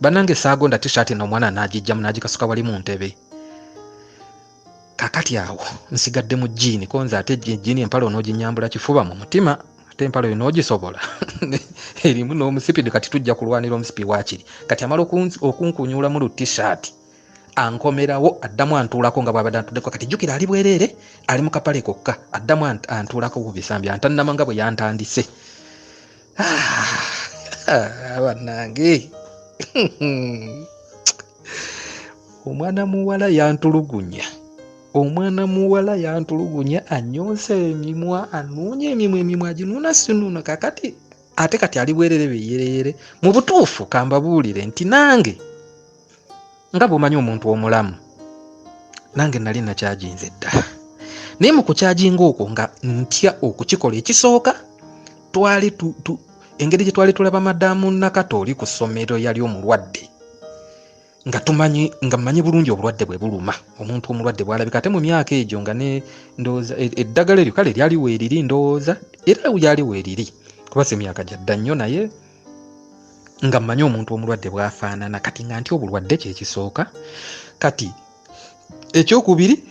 Bannange saagonda tishaati n'omwana n'agijjamu n'agikasuka wali mu ntebe. Kakati awo nsigadde mu jjiini konza ate jjiini empale onooginyambula kifuba mu mutima ate empale oyo n'ogisobola. Erimu n'omusipi kati tujja kulwanira omusipi waakiri. Kati amala okunkunyuulamu lutishaati ankomerawo addamu antuulako nga bw'abadde antuddeko kati jjukira ali bwereere ali mu kapale kokka addamu antuulako ku bisambi antannama nga bwe yantandise. Bannange omwana muwala yantulugunya. Omwana muwala yantulugunya anyoosa emimwa anuunya emimwa aginuuna sinuuna kakati ate kati ali bwereere beyereere. Mu butuufu kambabuulire nti nange nga bw'omanyi omuntu omulamu nange nali nakyajinze dda naye mu kukyajinga okwo nga ntya okukikola ekisooka twali engeri gye twali tulaba madamu Nakatooli ku ssomero yali omulwadde nga mmanyi bulungi obulwadde bwe buluma omuntu omulwadde bw'alabika ate mu myaka egyo nga ne ndowooza eddagala eryo kale lyali weeriri ndowooza era lyali weeriri kuba si myaka gyadda nnyo naye nga mmanyi omuntu omulwadde bw'afaanana kati nga nti obulwadde kye kisooka kati ekyokubiri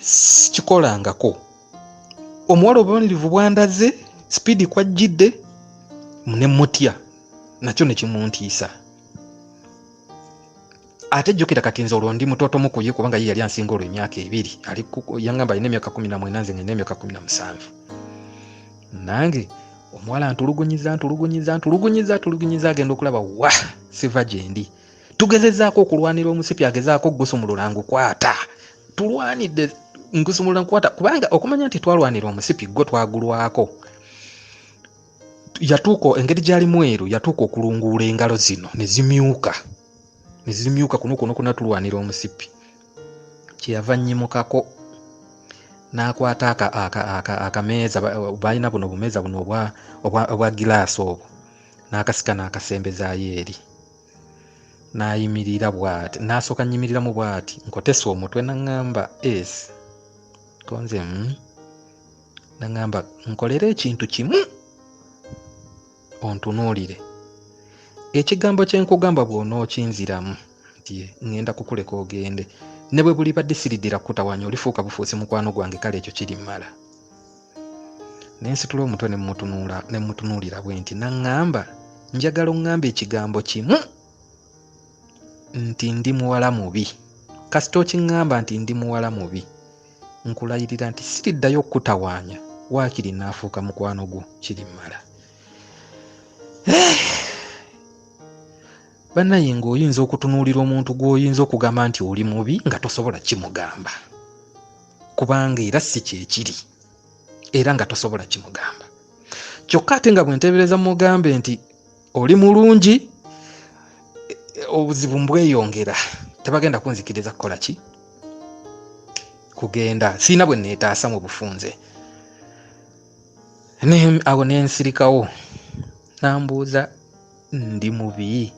kikolangako omuwala obubonerivu bwandaze sipiidi kwajjidde ne mutya nakyo ne kimuntiisa ate jjukira kati nze olwo ndi mutotomu ku ye kubanga ye yali ansinga olwo emyaka ebiri yangamba alina emyaka 14 nze ng'alina emyaka 17 nange omuwala antulugunyiza agenda okulaba wa siva gye ndi tugezezaako okulwanira omusipi agezaako ogusumulula ngukwata tulwanidde ngusumulula nkwata kubanga okumanya nti twalwanira omusipi gwo twagulwako yatuuka engeri gyali mweru yatuuka okulunguula engalo zino ne zimyuka kuno kunatulwanira omusipi kyeyava nnyimukako n'akwata akameeza balina buno bumeeza buno obwa gilaasi obwo n'akasika n'akasembezaayo eri n'ayimirira bw'ati n'asooka nnyimiriramu bw'ati nkotesa omutwe naŋŋamba esi konze naŋŋamba nkolere ekintu kimu ontunuulire ekigambo kye nkugamba bw'onookinziramu nti ŋŋenda kukuleka ogende ne bwe buli badde siriddira kutawaanya olifuuka bufuusi mukwano gwange kale ekyo kiri mmala nensitula omutwe ne mutunuulira bwe nti naŋŋamba njagala oŋŋamba ekigambo kimu nti ndi muwala mubi kasita okiŋŋamba nti ndi muwala mubi nkulayirira nti siriddayo okutawaanya waakiri naafuuka mukwano gwo kiri mmala. Bannaye ng'oyinza okutunuulira omuntu gw'oyinza okugamba nti oli mubi nga tosobola kimugamba kubanga era si kyekiri era nga tosobola kimugamba kyokka ate nga bwenteebereza mugambe nti oli mulungi obuzibu mbweyongera tebagenda kunzikiriza kukola ki kugenda siina bwe neetaasa mu bufunze awo nensirikawo nambuuza ndi mubi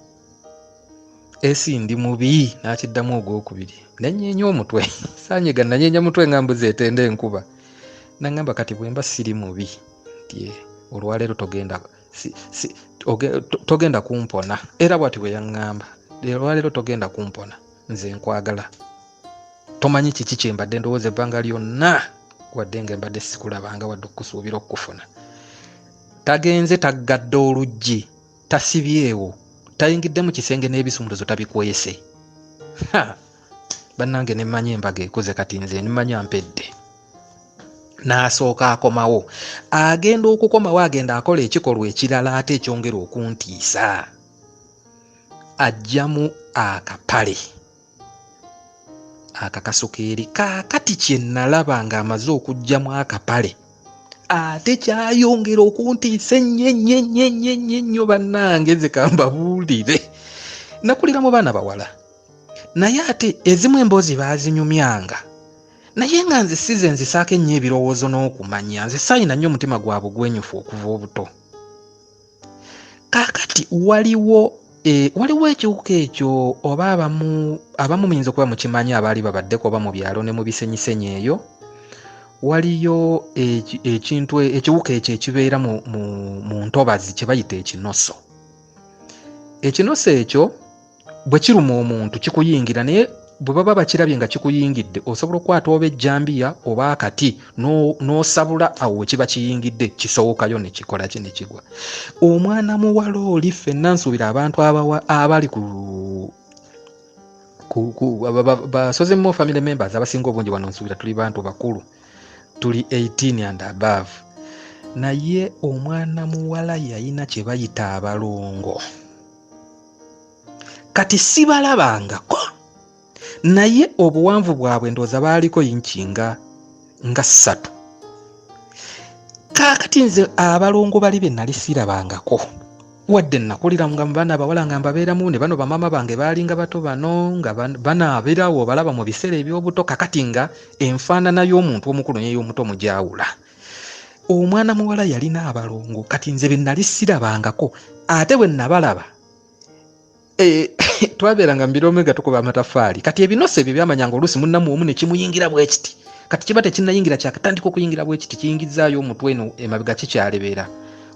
esi ndi mubi nakiddamu ogwokubiri nanyeenya omutwe saanyega nanyeenya mutwe ngambuza etenda enkuba naŋŋamba kati bwemba siri mubi nti olwaleero togenda kumpona era bwati bwe yaŋŋamba olwaleero togenda kumpona nze nkwagala tomanyi kiki kye mbadde ndowooza ebbanga lyonna wadde nga mbadde sikulabanga wadde okusuubira okufuna tagenze taggadde oluggi tasibyewo tayingidde mu kisenge n'ebisumuluzo tabikwese bannange ne mmanyi embaga ekoze kati nze nimmanyi ampedde n'asooka akomawo agenda okukomawo agenda akola ekikolwa ekirala ate ekyongera okuntiisa ajjamu akapale akakasukeeri. Kaakati kye nalaba ng'amaze okuggyamu akapale ate kyayongera okuntiisa ennyo bannange, nze kambabuulire. Nakulira mu baana bawala, naye ate ezimu emboozi baazinyumyanga, naye nga nze si ze nzisaako ennyo ebirowoozo n'okumanya. Nze sayina nnyo omutima gwa bugwenyufu okuva obuto. Kaakati waliwo ekiwuka ekyo, oba abamu muyinza okuba mukimanyi abaali babaddeko oba mu byalo ne mu bisenyisenyi eyo, waliyo ekiwuka ekyo ekibeera mu ntobazi kye bayita ekinoso. Ekinoso ekyo bwe kiruma omuntu kikuyingira, naye bwe baba bakirabye nga kikuyingidde osobola okukwata oba ejjambiya oba akati n'osabula awo we kiba kiyingidde, kisowokayo ne kikola ki ne kigwa. Omwana muwala oli, ffenna nsuubira abantu abali basoze mu family members abasinga obungi wano nsuubira tuli bantu bakulu, tuli 18 and above. Naye omwana muwala yalina kye bayita abalongo. Kati sibalabangako, naye obuwanvu bwabwe ndooza baaliko yinkinga nga 3. Kaakati nze abalongo bali be nali sirabangako, wadde nakulira nga mu baana bawala nga mbabeeramu, ne bano bamama bange baalinga bato bano nga banaabirawo balaba mu biseera eby'obuto. Kakati nga enfaanana y'omuntu omukulu n'ey'omuto mugyawula. Omwana muwala yalina abalongo, kati nze be nali sirabangako, ate bwe nabalaba twabeeranga mu birome nga tukuba amataffaali. Kati ebinose ebyo byamanyanga oluusi munnamu omu ne kimuyingira bwe kiti. Kati kiba tekinnayingira kyakatandika okuyingira bwe kiti, kiyingizaayo omutwe eno emabega kikyalebeera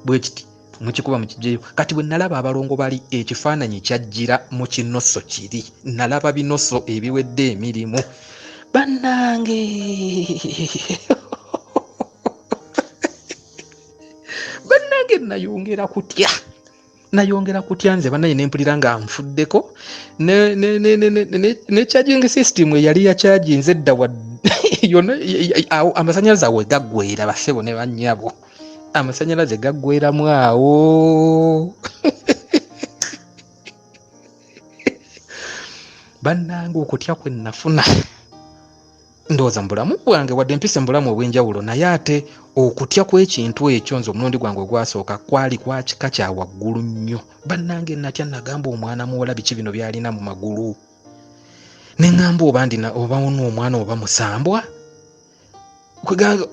bwe kiti, mukikuba mukiggyeyo. Kati bwe nalaba abalongo bali, ekifaananyi kyajjira mu kinoso kiri. Nalaba binoso ebiwedde emirimu bannange. Bannange nayongera kutya nze bannaye nempulira nga nfuddeko ne charging system eyali ya charginze edda amasanyalaze awo gaggweera, basebo ne bannyabo, amasanyalaze gaggweeramu awo. Bannange okutya kwe nafuna, ndowooza mu bulamu bwange, wadde mpise mu bulamu obw'enjawulo, naye ate okutya kw'ekintu ekyo nze omulundi gwange ogwasooka kwali kwa kika kya waggulu nnyo. Bannange natya nagamba omwana muwala biki bino byalina mu magulu, ne ŋŋamba oba ndina oba ono omwana oba musambwa kweganga.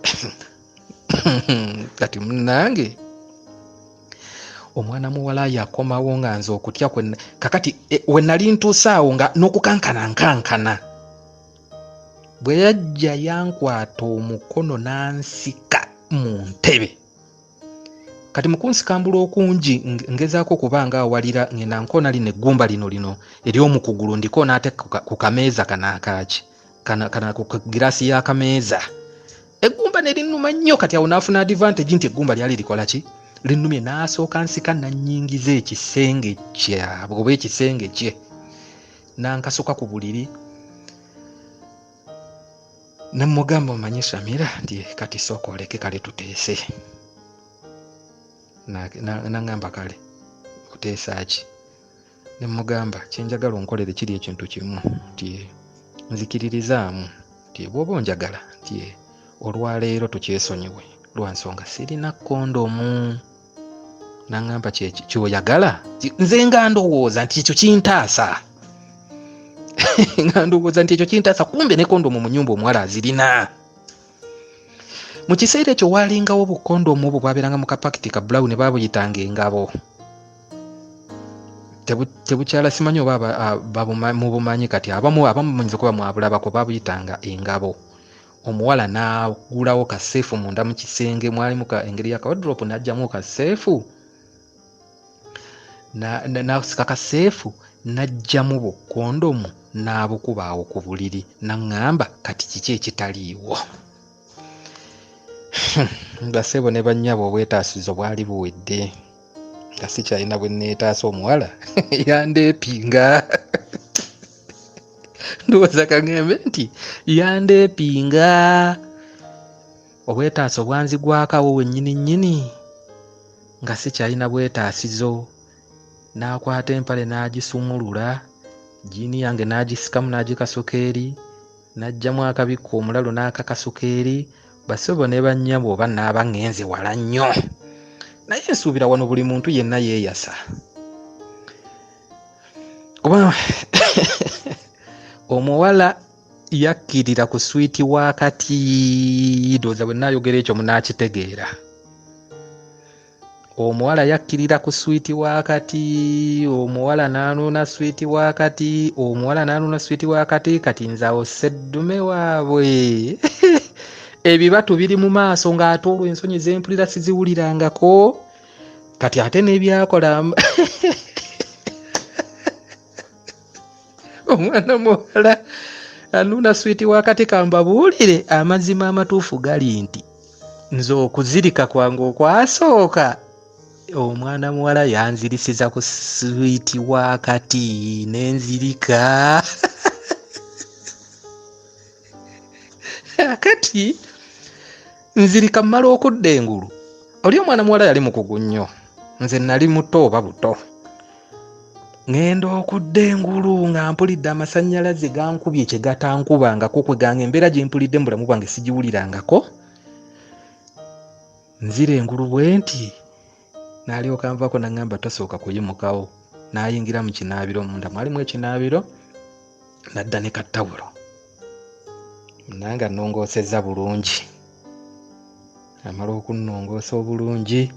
Kati munnange omwana muwala yakomawo nga nze okutya kakati we nali ntuuse awo nga n'okukankana bwe yajja yankwata omukono n'ansika mu ntebe. Kati mu kunsikambula okungi ngezaako okubanga awalira ngenda nkona lino eggumba lino ery'omukugulu ndikoona ate ku kameeza kanaakaaki kana ku giraasi y'akameeza. Eggumba ne linnuma nnyo. Kati awo naafuna advantage nti eggumba lyali likola ki, linnumye. N'asooka nsika nannyingiza ekisenge kyabwe oba ekisenge kye, nankasuka ku buliri. Nemugamba omanyi Shamira nti kati sooka oleke kale tuteese. Nangamba kale oteesa ki? Nemugamba kyenjagala onkolere kiri ekintu kimu, nti nzikiririzaamu nti bw'oba onjagala nti olwaleero tukyesonyiwe lwansonga sirina kondomu. Nangamba kyoyagala? Nze nga ndowooza nti ekyo kintaasa. Nga ndowooza nti ekyo kintaasa, kumbe ne kondomu mu nnyumba omuwala azirina. Mu kiseera ekyo waalingawo bukondomu obwo bwabeeranga mu kapakiti ka brown baabuyitanga engabo. Tebukyala simanyi oba mubumanyi, kati abamu muyinza okuba mwabulabako, baabuyitanga engabo. Omuwala n'agulawo kaseefu munda mu kisenge, mwalimu engeri ya kawadropu, n'aggyamu kaseefu, n'asika kaseefu n'aggyamu bukondomu n'abukuba awo ku buliri. Naŋŋamba kati kiki ekitaliiwo? Basebo ne bannyabo obwetaasizo bwali buwedde, nga sikyalina bwe neetaasa omuwala yandeepinga. Ndowooza kaŋŋembe nti yandeepinga. Obwetaaso bwanzigwakawo wennyini nnyini nga sikyalina bwetaasizo. n'akwata empale n'agisumulula, jiini yange n'agisikamu n'agikasuka eri, n'aggyamu akabikko omulalo n'akakasuka eri. Basebo ne bannyabo oba n'aba ngenze wala nnyo, naye nsuubira wano buli muntu yenna yeeyasa. Kuba omuwala yakkirira ku switi wakati, ndowooza bwe nnaayogera ekyo munaakitegeera. Omuwala yakkirira ku switi wakati, omuwala n'anuuna switi wakati, omuwala n'anuuna switi wakati. Kati nze awo sseddume waabwe ebibatu biri mu maaso ng'ate olwo ensonyi zempulira siziwulirangako. Kati ate n'ebyakola omwana muwala anuuna switi wakati. Kambabuulire amazima amatuufu gali nti nze okuzirika kwange okwasooka, omwana muwala yanzirisiza ku switi wakati nenzirika. Kati nzirika mmala okudda engulu. Oli omwana muwala yali mukugu nnyo, nze nali muto oba buto. Ngenda okudda engulu nga mpulidde amasannyalaze gankubye kye gatankubangako, kwe gange embeera gye mpulidde mu bulamu bwange sigiwulirangako. Nzira engulu bwe nti n'alyoka nvaako n'aŋŋamba tosooka kuyimukawo. N'ayingira mu kinaabiro, munda mwalimu ekinaabiro, n'adda ne kattawulo. Nange annongoosezza bulungi. Amala okunnongoosa obulungi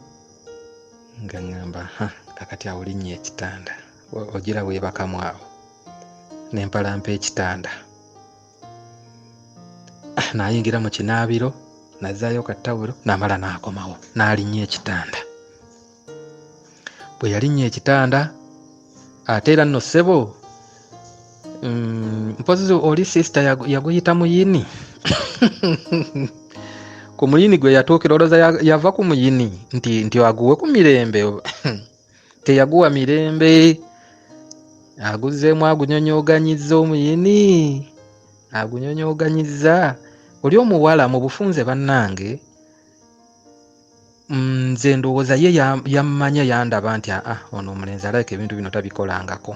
nga ŋŋamba kakati awo linnya ekitanda, ogira weebakamu awo. N'empalampa ekitanda. N'ayingira mu kinaabiro, n'azzaayo kattawulo, n'amala n'akomawo, n'alinnya ekitanda. Bwe yalinnya ekitanda, ate era nno ssebo, mpozi oli sisita yaguyita muyini. Ku muyini gwe yatuukira olowooza yava ku muyini nti aguwe ku mirembe. Teyaguwa mirembe, aguzzeemu agunyonyoganyizza omuyini, agunyonyoganyizza. Oli omuwala mu bufunze bannange, nze ndowooza ye yammanya yandaba nti ono omulenzi alayika ebintu bino tabikolangako.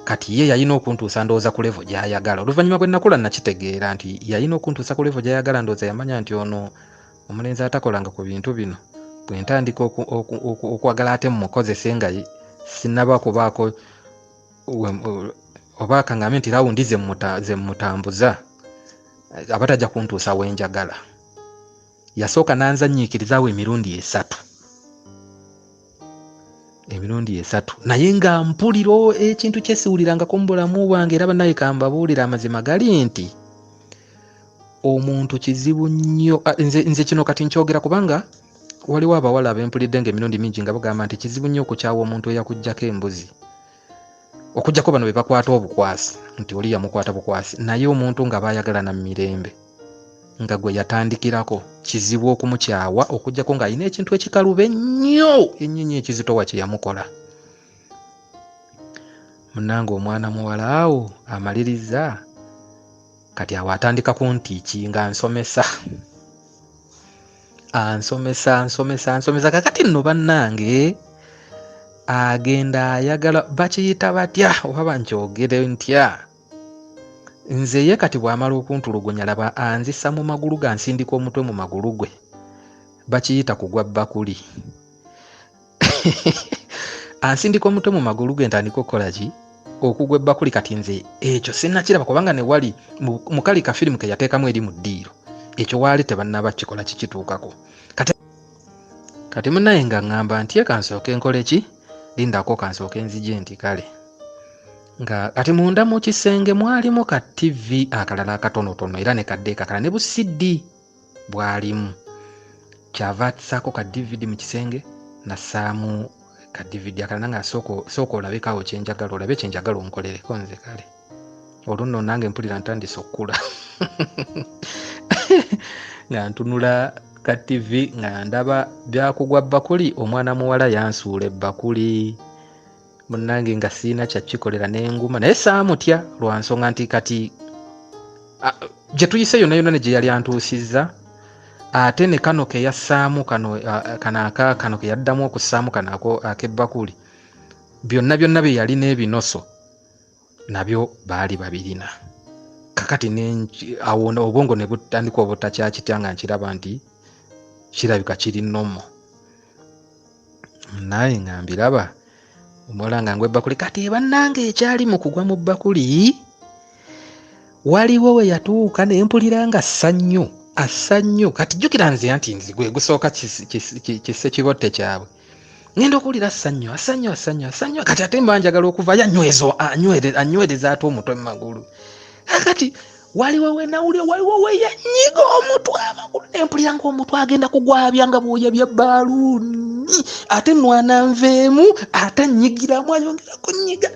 Kati ye yalina okuntuusa ndowooza ku levo gy'ayagala. Oluvanyuma bwe nakula nakitegeera nti yalina okuntuusa ku levo gy'ayagala. Ndowooza yamanya nti ono omulenzi atakolanga ku bintu bino. Bwe ntandika okwagala ate mumukozese nga sinnaba kubaako oba akangambe nti rawundi ze mmutambuza, aba tajja kuntuusa we njagala. Yasooka n'anzanyiikirizaawo emirundi 3. Emirundi 3, naye nga mpulira ekintu kyesiwulirangako mu bulamu bwange. Era bannaye kambabuulira amazima gali nti omuntu kizibu nnyo. Nze kino kati nkyogera kubanga waliwo abawala abempulidde ng'emirundi mingi nga bagamba nti kizibu nnyo okukyawa omuntu eyakuggyako embuzi, okuggyako bano be bakwata obukwasi, nti oli yamukwata bukwasi. Naye omuntu nga bayagalana mu mirembe nga gwe yatandikirako, kizibu okumukyawa okuggyako ng'alina ekintu ekikalube nnyo, ennyinyi ekizitowa kye yamukola. Munnange omwana muwala awo amaliriza, kati awo atandika kuntiiki nga ansomesa. Ansomesa. Kakati nno bannange agenda ayagala, bakiyita batya oba bankyogere ntya. Nze ye kati bw'amala okuntulugunya laba anzisa mu magulu ga, nsindika omutwe mu magulu gwe. Bakiyita kugwa bakuli. Ansindika omutwe mu magulu ge ntandika okukola ki? Okugwa ebbakuli. Kati nze ekyo sinnakiraba kubanga ne wali mu kali ka firimu ke yateekamu eri mu ddiiro. Ekyo waali tebannaba kikola kikituukako. Kati munnaye nga ŋŋamba nti kansooke nkole ki? Lindako kansooke nzije nti kale. Nga kati munda mu kisenge mwalimu ka TV akalala akatonotono era ne kadde kakala ne busidi bwalimu. Kyava atsaako ka DVD mu kisenge nassaamu ka DVD akalala nga sooka olabekawo kyenjagala, olabe kyenjagala onkolereko nze kale. Olwo nno nange mpulira ntandise okukula. Nga ntunula ka TV nga ndaba byakugwa bakuli, omwana muwala yansuula ebbakuli. Munnange nga siina kyakikolera n'enguma, naye saamutya lwa nsonga nti kati gye tuyise yonna yonna ne gye yali antuusizza. Ate ne kano ke yassaamu kano ke yaddamu okussaamu kano ak'ebbakuli, byonna byonna bye yalina ebinoso nabyo baali babirina. Kakati awo obwongo ne butandika obutakyakitya nga nkiraba nti kirabika kiri nomo. Naye nga mbiraba omuwala nga ngwa ebbakuli kati bannange ekyali mu kugwa mu bbakuli waliwo we yatuuka ne mpulira nga asannyu kati jjukira nze nti nzi gwe gusooka kisse kibotte kyabwe ngenda okuwulira asannyu kati ate mba njagala okuvayo anywereza ate omutwe mu magulu. Kati waliwo we nawulira waliwo we yanyiga omutwe amagulu ne mpulira ng'omutwe agenda kugwabya nga bwoya bya baaluuni ate nwana nveemu ate nnyigiramu ayongera kunyiga.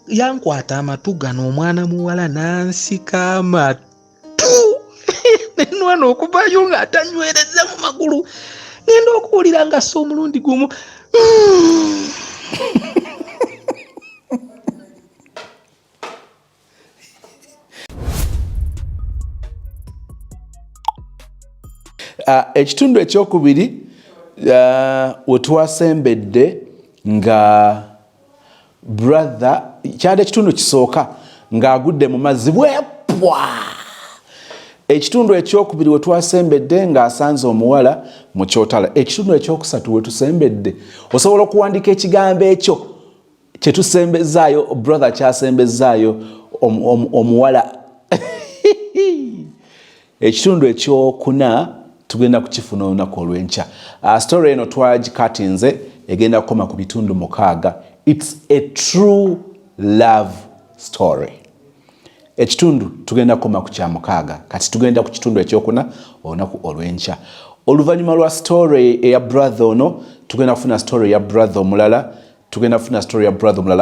Yankwata amatu gano omwana muwala n'ansika amatu nenwana okuvaayo nga atanywereza mu magulu ngenda okuwulira nga ssa omulundi gumu ekitundu ekyokubiri we twasembedde nga brother kyali ekitundu kisooka ng'agudde mu mazzi bwepwa. Ekitundu ekyokubiri we twasembedde ng'asanze omuwala mu kyotala. Ekitundu ekyokusatu we tusembedde osobola okuwandiika ekigambo ekyo kye tusembezaayo brother kyasembezaayo omuwala. Ekitundu ekyokuna tugenda kukifuna olunaku olw'enkya. Story eno twagikatinze egenda kukoma ku bitundu 6. It's a true love story. Ekitundu tugenda kukoma ku kya 6 kati tugenda ku kitundu ekyokuna olunaku olw'enkya. Oluvanyuma lwa story eya brother ono tugenda kufuna story ya brother omulala.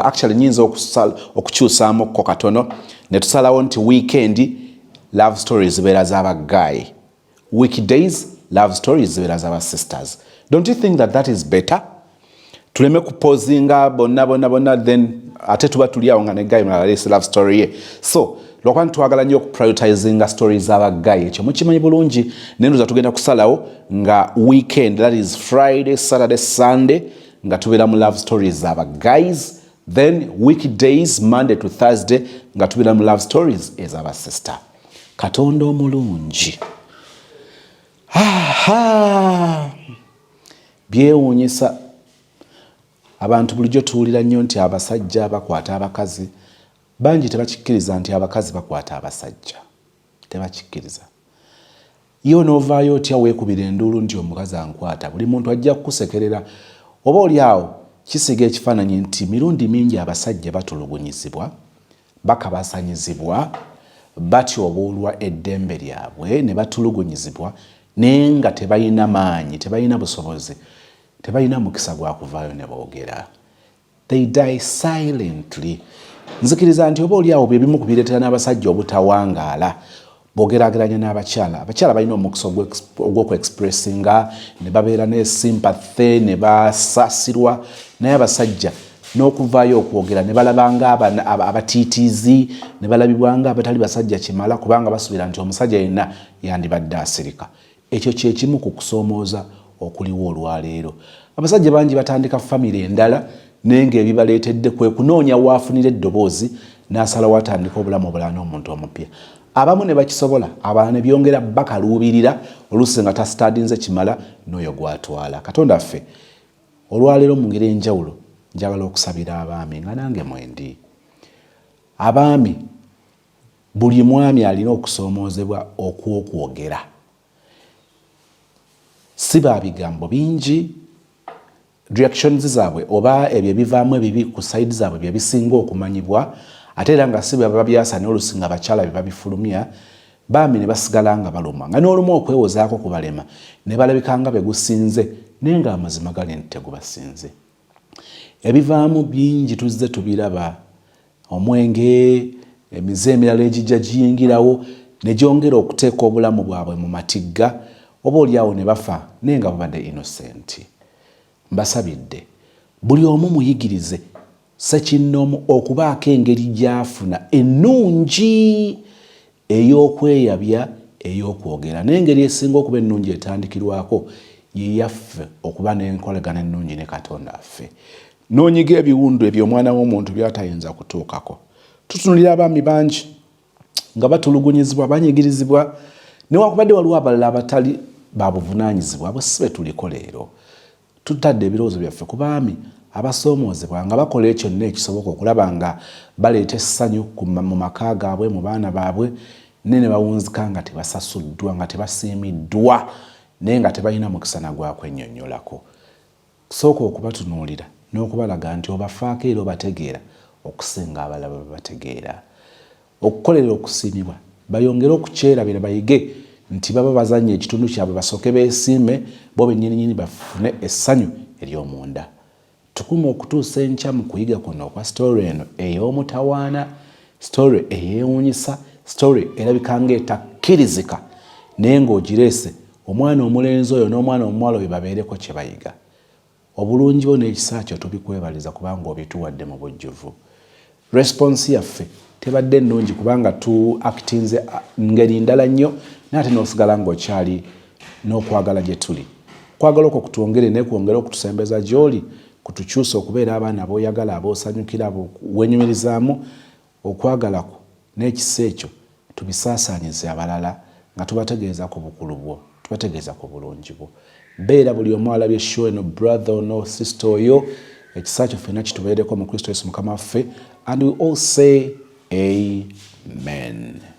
Actually nyinza okukyusaamu ko katono ne tusalawo nti weekend love stories zibeera z'abagayi, weekdays love stories zibeera z'aba sisters. Don't you think that is better? Tuleme kupozinga bonna then ate tuba tuliawo nga ne guy mulala alese love story ye. So lwakuba ntwagala nnyo okuprioritizinga stories z'abagayi ekyo mukimanyi bulungi. Nendoza tugenda kusalawo nga weekend, that is Friday, Saturday, Sunday, nga tubeera mu love stories z'abagays, then weekdays Monday to Thursday nga tubeera mu love stories ez'aba sister. Katonda omulungi. Byewuunyisa. Abantu bulijjo tuwulira nnyo nti abasajja bakwata abakazi. Bangi tebakikkiriza nti abakazi bakwata abasajja. Tebakikkiriza. Yo n'ovaayo otya weekubira enduulu nti omukazi ankwata. Buli muntu ajja kukusekerera. Oba oli awo kisiga ekifaananyi nti mirundi mingi abasajja batulugunyizibwa, bakabasanyizibwa, batyoboolwa eddembe lyabwe ne batulugunyizibwa naye nga tebalina maanyi, tebalina busobozi, tebalina mukisa gwa kuvaayo ne boogera. They die silently. Nzikiriza nti oba oli awo bye bimu ku bireetera n'abasajja obutawangaala boogeraageranya n'abakyala. Abakyala balina omukisa ogw'okuexpressinga ne babeera ne sympathy ne basaasirwa, naye abasajja n'okuvaayo okwogera ne balabanga abatiitiizi, ne balabibwa nga abatali basajja kimala kubanga basuubira nti omusajja yenna yandibadde asirika. Ekyo kye kimu ku kusoomooza okuliwo olwaleero. Abasajja bangi batandika famire endala naye ng'ebibaleetedde kwe kunoonya waafunira eddoboozi n'asalawo atandika obulamu obulala n'omuntu omupya. Abamu ne bakisobola, abalala ne byongera bakaluubirira oluusi nga tasitaadinze kimala n'oyo gwatwala. Katonda ffe olwaleero mu ngeri enjawulo njagala okusabira abaami nga nange mwendi. Abaami, buli mwami alina okusoomoozebwa okw'okwogera. Si ba bigambo bingi, reactions zaabwe oba ebyo bivaamu ebibi ku side zaabwe bye bisinga okumanyibwa, ate era nga si bwe babyasa n'oluusi nga abakyala bye babifulumya, baami ne basigala nga baluma nga n'olumu okwewozaako kubalema ne balabika nga begusinze naye nga amazima gali nti tegubasinze. Ebivaamu bingi tuzze tubiraba. Omwenge, emize emirala egijja giyingirawo ne gyongera okuteeka obulamu bwabwe mu matigga, oba oliawo ne bafa naye nga babadde innocent. Mbasabidde buli omu muyigirize ssekinnoomu okubaako engeri gy'afuna ennungi ey'okweyabya, ey'okwogera. N'engeri esinga okuba ennungi etandikirwako ye yaffe okuba n'enkolagana ennungi ne Katonda affe. n'onyiga ebiwundu ebyo omwana w'omuntu by'atayinza kutuukako. Tutunulira abaami bangi nga batulugunyizibwa, banyigirizibwa, newakubadde waliwo abalala abatali babuvunaanyizibwa abo si be tuliko leero. Tutadde ebirowoozo byaffe ku baami abasoomoozebwa nga bakola ekyo nno ekisoboka okulaba nga baleeta essanyu mu maka gaabwe, mu baana baabwe, ne bawunzika nga tebasasuddwa, nga tebasiimiddwa, naye nga tebalina mukisa na gwa kwennyonnyolako. Sooka okubatunuulira n'okubalaga nti obafaako era obategeera okusinga abalala bwe bategeera. Okukolera okusiimibwa bayongere okukyerabira, bayige nti baba bazannya ekitundu kyabwe basooke beesiime, bo bennyininyini bafune essanyu ery'omunda. Tukuma okutuusa enkya mu kuyiga kuno okwa story eno ey'omutawaana, story eyeewuunyisa, story erabika ng'etakkirizika naye ng'ogireese omwana omulenzi oyo n'omwana omuwala oyo babeereko kye bayiga. Obulungi bwo n'ekisa kyo tubikwebaliza kubanga obituwadde mu bujjuvu. Response yaffe tebadde nnungi kubanga tu-actinze ngeri ndala nnyo, n'ate n'osigala ng'okyali n'okwagala gye tuli. Kwagala okwo kutwongere naye kwongera okutusembeza gy'oli, kutukyusa okubeera abaana ab'oyagala, ab'osanyukira, ab'owenyumirizaamu. Okwagalako n'ekisa ekyo tubisaasaanyize abalala nga tubategeeza ku bukulu bwo, tubategeeza ku bulungi bwo. Beera buli omu alabye show eno, brother ono, sister oyo, ekisa kyo ffenna kitubeereko mu Kristo Yesu Mukama waffe, and we all say amen.